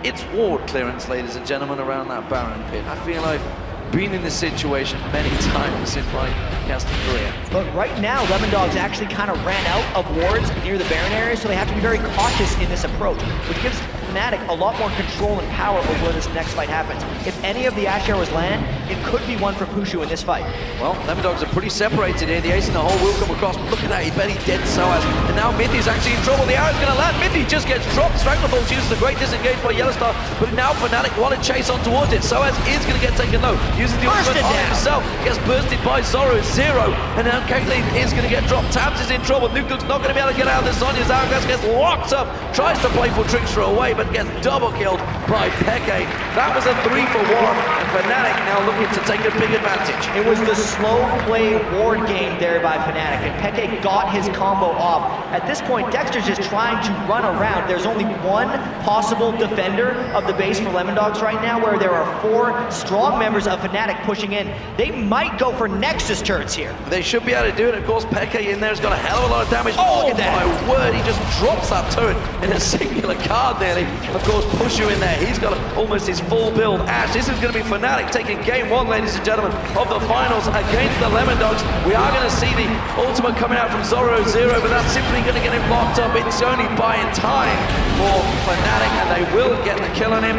Speaker 8: it's ward clearance, ladies and gentlemen, around that Baron pit. I feel I've been in this situation many times in my casting career.
Speaker 9: But right now, Lemondogs actually kind of ran out of wards near the Baron area, so they have to be very cautious in this approach, which gives Fnatic a lot more control and power over where this next fight happens. If any of the Ashe arrows land, it could be one for Pushu in this fight.
Speaker 8: Well, Lemondogs are pretty separated here. The ace in the hole will come across, but look at that, he barely dead Soaz. And now Mithy's actually in trouble. The arrow's going to land. Mithy just gets dropped. Stranglebolts uses a great disengage by Yellowstar, but now Fnatic want to chase on towards it. Soaz is going to get taken low. Uses the ultimate on himself. Gets bursted by Zoro, Zero. And now Caitlyn is going to get dropped. Tabs is in trouble. Nuke's not going to be able to get out of this. Sonya's Hourglass gets locked up. Tries to play for Trickster away, but gets double killed by Peke. That was a 3-for-1, and Fnatic now looking to take a big advantage.
Speaker 9: It was the slow play ward game there by Fnatic, and Peke got his combo off. At this point, Dexter's just trying to run around. There's only one possible defender of the base for Lemondogs right now, where there are 4 strong members of Fnatic pushing in. They might go for Nexus turrets here.
Speaker 8: They should be able to do it. Of course, Peke in there has got a hell of a lot of damage. Oh, look at that. My word, he just drops that turret in a singular card nearly. Of course, Pushu in there. He's got almost his full build. Ashe, this is going to be Fnatic taking game 1, ladies and gentlemen, of the finals against the Lemondogs. We are going to see the ultimate coming out from Zoro Zero, but that's simply going to get him locked up. It's only buying time for Fnatic, and they will get the kill on him.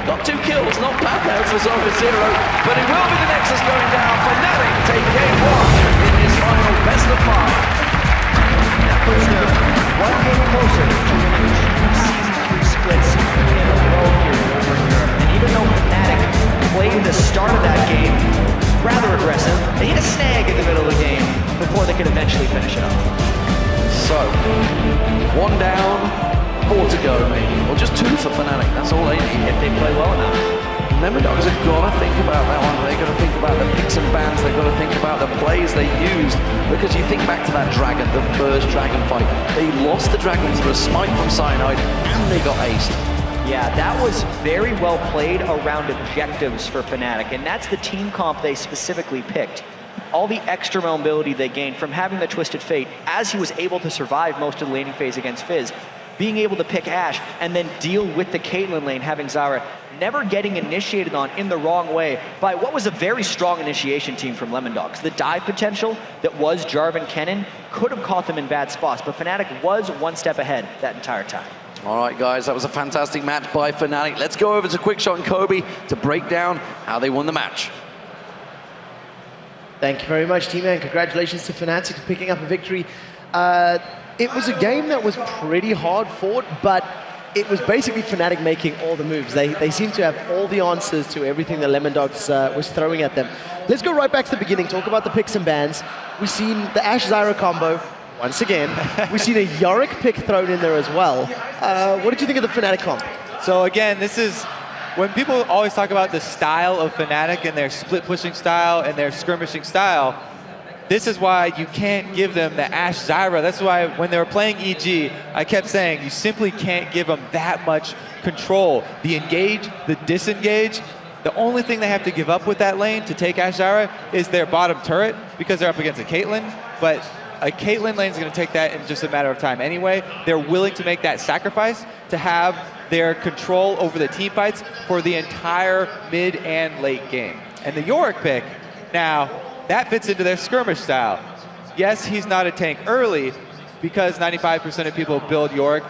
Speaker 8: Got 2 kills, not bad there for Zoro Zero, but it will be the Nexus going down. Fnatic take game 1 in this final best of 5.
Speaker 9: That puts them 1 game closer to winning 2 Season 3 splits in a row here over in Europe. And even though Fnatic played the start of that game rather aggressive, they hit a snag in the middle of the game before they could eventually finish it off.
Speaker 8: So, 1 down, 4 to go maybe, or just 2 for Fnatic, that's all they need.
Speaker 9: If they play well enough.
Speaker 8: Lemondogs have got to think about that one. They've got to think about the picks and bans. They've got to think about the plays they used. Because you think back to that Dragon, the first Dragon fight. They lost the Dragon through a smite from Cyanide, and they got aced.
Speaker 9: Yeah, that was very well played around objectives for Fnatic, and that's the team comp they specifically picked. All the extra mobility they gained from having the Twisted Fate, as he was able to survive most of the laning phase against Fizz, being able to pick Ashe and then deal with the Caitlyn lane, having Zyra never getting initiated on in the wrong way by what was a very strong initiation team from Lemondogs. The dive potential that was Jarvan Kennen could have caught them in bad spots, but Fnatic was 1 step ahead that entire time.
Speaker 8: All right, guys, that was a fantastic match by Fnatic. Let's go over to Quickshot and Kobe to break down how they won the match.
Speaker 10: Thank you very much, T-Man. Congratulations to Fnatic for picking up a victory. It was a game that was pretty hard fought, but it was basically Fnatic making all the moves. They seem to have all the answers to everything that Lemondogs was throwing at them. Let's go right back to the beginning, talk about the picks and bans. We've seen the Ashe-Zyra combo, once again. We've seen a Yorick pick thrown in there as well. What did you think of the Fnatic comp?
Speaker 11: So again, this is, when people always talk about the style of Fnatic and their split pushing style and their skirmishing style, this is why you can't give them the Ashe-Zyra. That's why when they were playing EG, I kept saying you simply can't give them that much control. The engage, the disengage, the only thing they have to give up with that lane to take Ashe-Zyra is their bottom turret because they're up against a Caitlyn. But a Caitlyn lane is going to take that in just a matter of time anyway. They're willing to make that sacrifice to have their control over the team fights for the entire mid and late game. And the Yorick pick, now, that fits into their skirmish style. Yes, he's not a tank early, because 95% of people build Yorick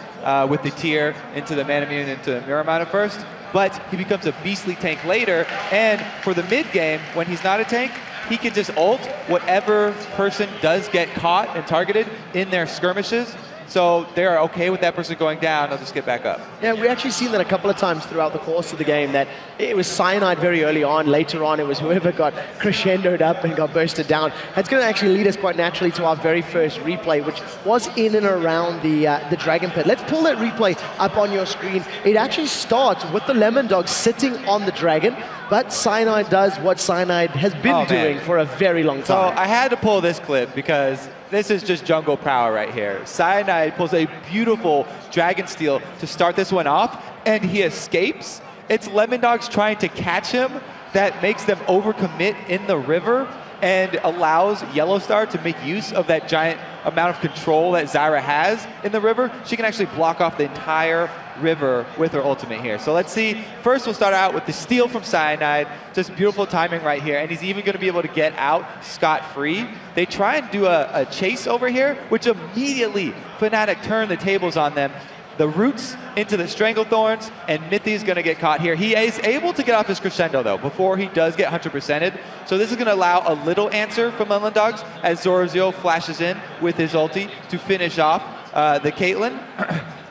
Speaker 11: with the tier into the Manamune, into the Muramana first, but he becomes a beastly tank later, and for the mid game, when he's not a tank, he can just ult whatever person does get caught and targeted in their skirmishes. So they're okay with that person going down, they'll just get back up.
Speaker 10: Yeah, we actually seen that a couple of times throughout the course of the game, that it was Cyanide very early on, later on it was whoever got crescendoed up and got bursted down. It's going to actually lead us quite naturally to our very first replay, which was in and around the Dragon Pit. Let's pull that replay up on your screen. It actually starts with the Lemon Dog sitting on the Dragon, but Cyanide does what Cyanide has been doing for a very long time.
Speaker 11: So I had to pull this clip because this is just jungle power right here. Cyanide pulls a beautiful Dragon Steel to start this one off, and he escapes. It's Lemon Dogs trying to catch him that makes them overcommit in the river and allows Yellowstar to make use of that giant amount of control that Zyra has in the river. She can actually block off the entire river with her ultimate here. So let's see. First, we'll start out with the steal from Cyanide. Just beautiful timing right here. And he's even going to be able to get out scot-free. They try and do a chase over here, which immediately Fnatic turn the tables on them. The roots into the Stranglethorns, and Mithy is going to get caught here. He is able to get off his crescendo, though, before he does get 100%ed. So this is going to allow a little answer from Lemon Dogs as Zorozio flashes in with his ulti to finish off the Caitlyn.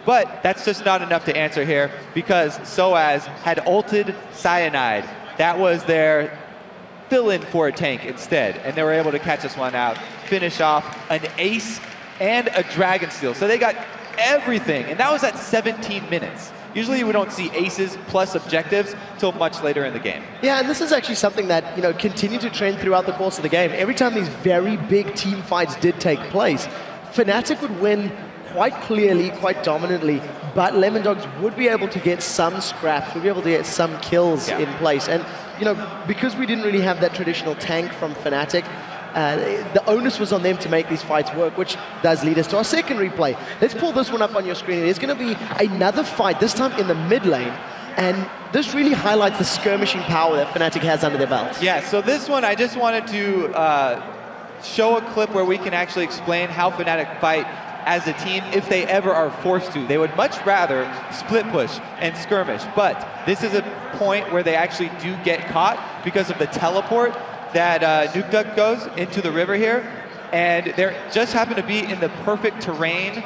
Speaker 11: But that's just not enough to answer here, because Soaz had ulted Cyanide. That was their fill-in for a tank instead, and they were able to catch this one out, finish off an ace and a Dragon Steel. So they got everything, and that was at 17 minutes. Usually we don't see aces plus objectives till much later in the game.
Speaker 10: Yeah, and this is actually something that, you know, continued to trend throughout the course of the game. Every time these very big team fights did take place, Fnatic would win quite clearly, quite dominantly, but Lemon Dogs would be able to get some scraps, would be able to get some kills in place. And, you know, because we didn't really have that traditional tank from Fnatic, the onus was on them to make these fights work, which does lead us to our second replay. Let's pull this one up on your screen. It is going to be another fight, this time in the mid lane, and this really highlights the skirmishing power that Fnatic has under their belt.
Speaker 11: Yeah, so this one I just wanted to show a clip where we can actually explain how Fnatic fight as a team if they ever are forced to. They would much rather split push and skirmish, but this is a point where they actually do get caught because of the teleport that Nukeduck goes into the river here, and they just happen to be in the perfect terrain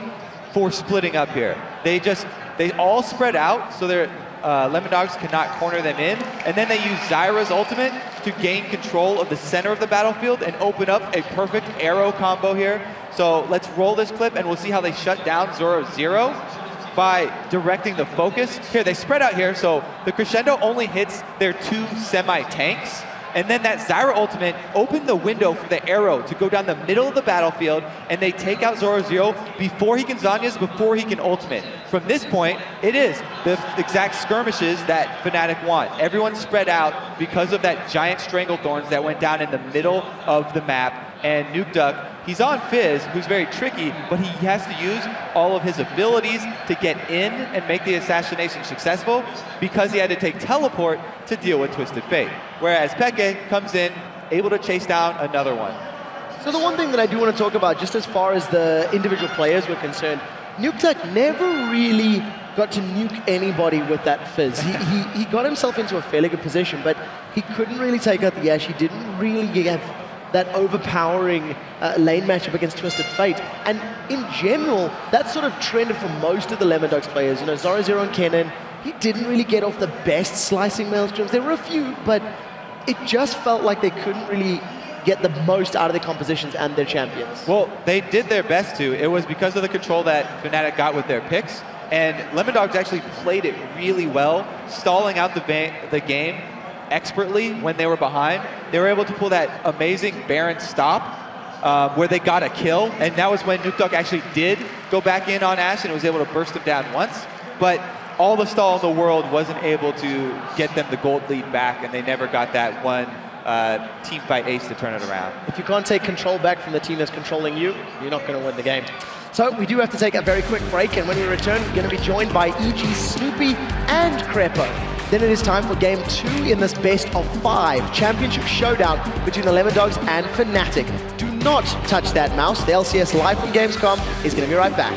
Speaker 11: for splitting up here. They all spread out, so their Lemon Dogs cannot corner them in, and then they use Zyra's ultimate to gain control of the center of the battlefield and open up a perfect arrow combo here. So let's roll this clip and we'll see how they shut down Zoro by directing the focus. Here, they spread out here, so the crescendo only hits their two semi-tanks, and then that Zyra ultimate opened the window for the arrow to go down the middle of the battlefield, and they take out Zorozio before he can Zhonya's, before he can ultimate. From this point, it is the exact skirmishes that Fnatic want. Everyone spread out because of that giant Stranglethorns that went down in the middle of the map, and Nukeduck, he's on Fizz, who's very tricky, but he has to use all of his abilities to get in and make the assassination successful because he had to take teleport to deal with Twisted Fate. Whereas Peke comes in, able to chase down another one.
Speaker 10: So the one thing that I do want to talk about, just as far as the individual players were concerned, Nukeduck never really got to nuke anybody with that Fizz. He got himself into a fairly good position, but he couldn't really take out the Ashe. He didn't really have that overpowering lane matchup against Twisted Fate. And in general, that sort of trended for most of the Lemon Dogs players. You know, Zorozio and Kennen, he didn't really get off the best slicing maelstroms. There were a few, but it just felt like they couldn't really get the most out of their compositions and their champions.
Speaker 11: Well, they did their best to. It was because of the control that Fnatic got with their picks, and Lemon Dogs actually played it really well, stalling out the game expertly when they were behind. They were able to pull that amazing Baron stop where they got a kill, and that was when Nukeduck actually did go back in on Ashe and was able to burst him down once, but all the stall in the world wasn't able to get them the gold lead back, and they never got that one team fight ace to turn it around.
Speaker 10: If you can't take control back from the team that's controlling you, you're not going to win the game. So we do have to take a very quick break, and when we return, we're going to be joined by EG, Snoopy, and Crepo. Then it is time for game 2 in this best of 5 championship showdown between the Lemon Dogs and Fnatic. Do not touch that mouse. The LCS live from Gamescom is going to be right back.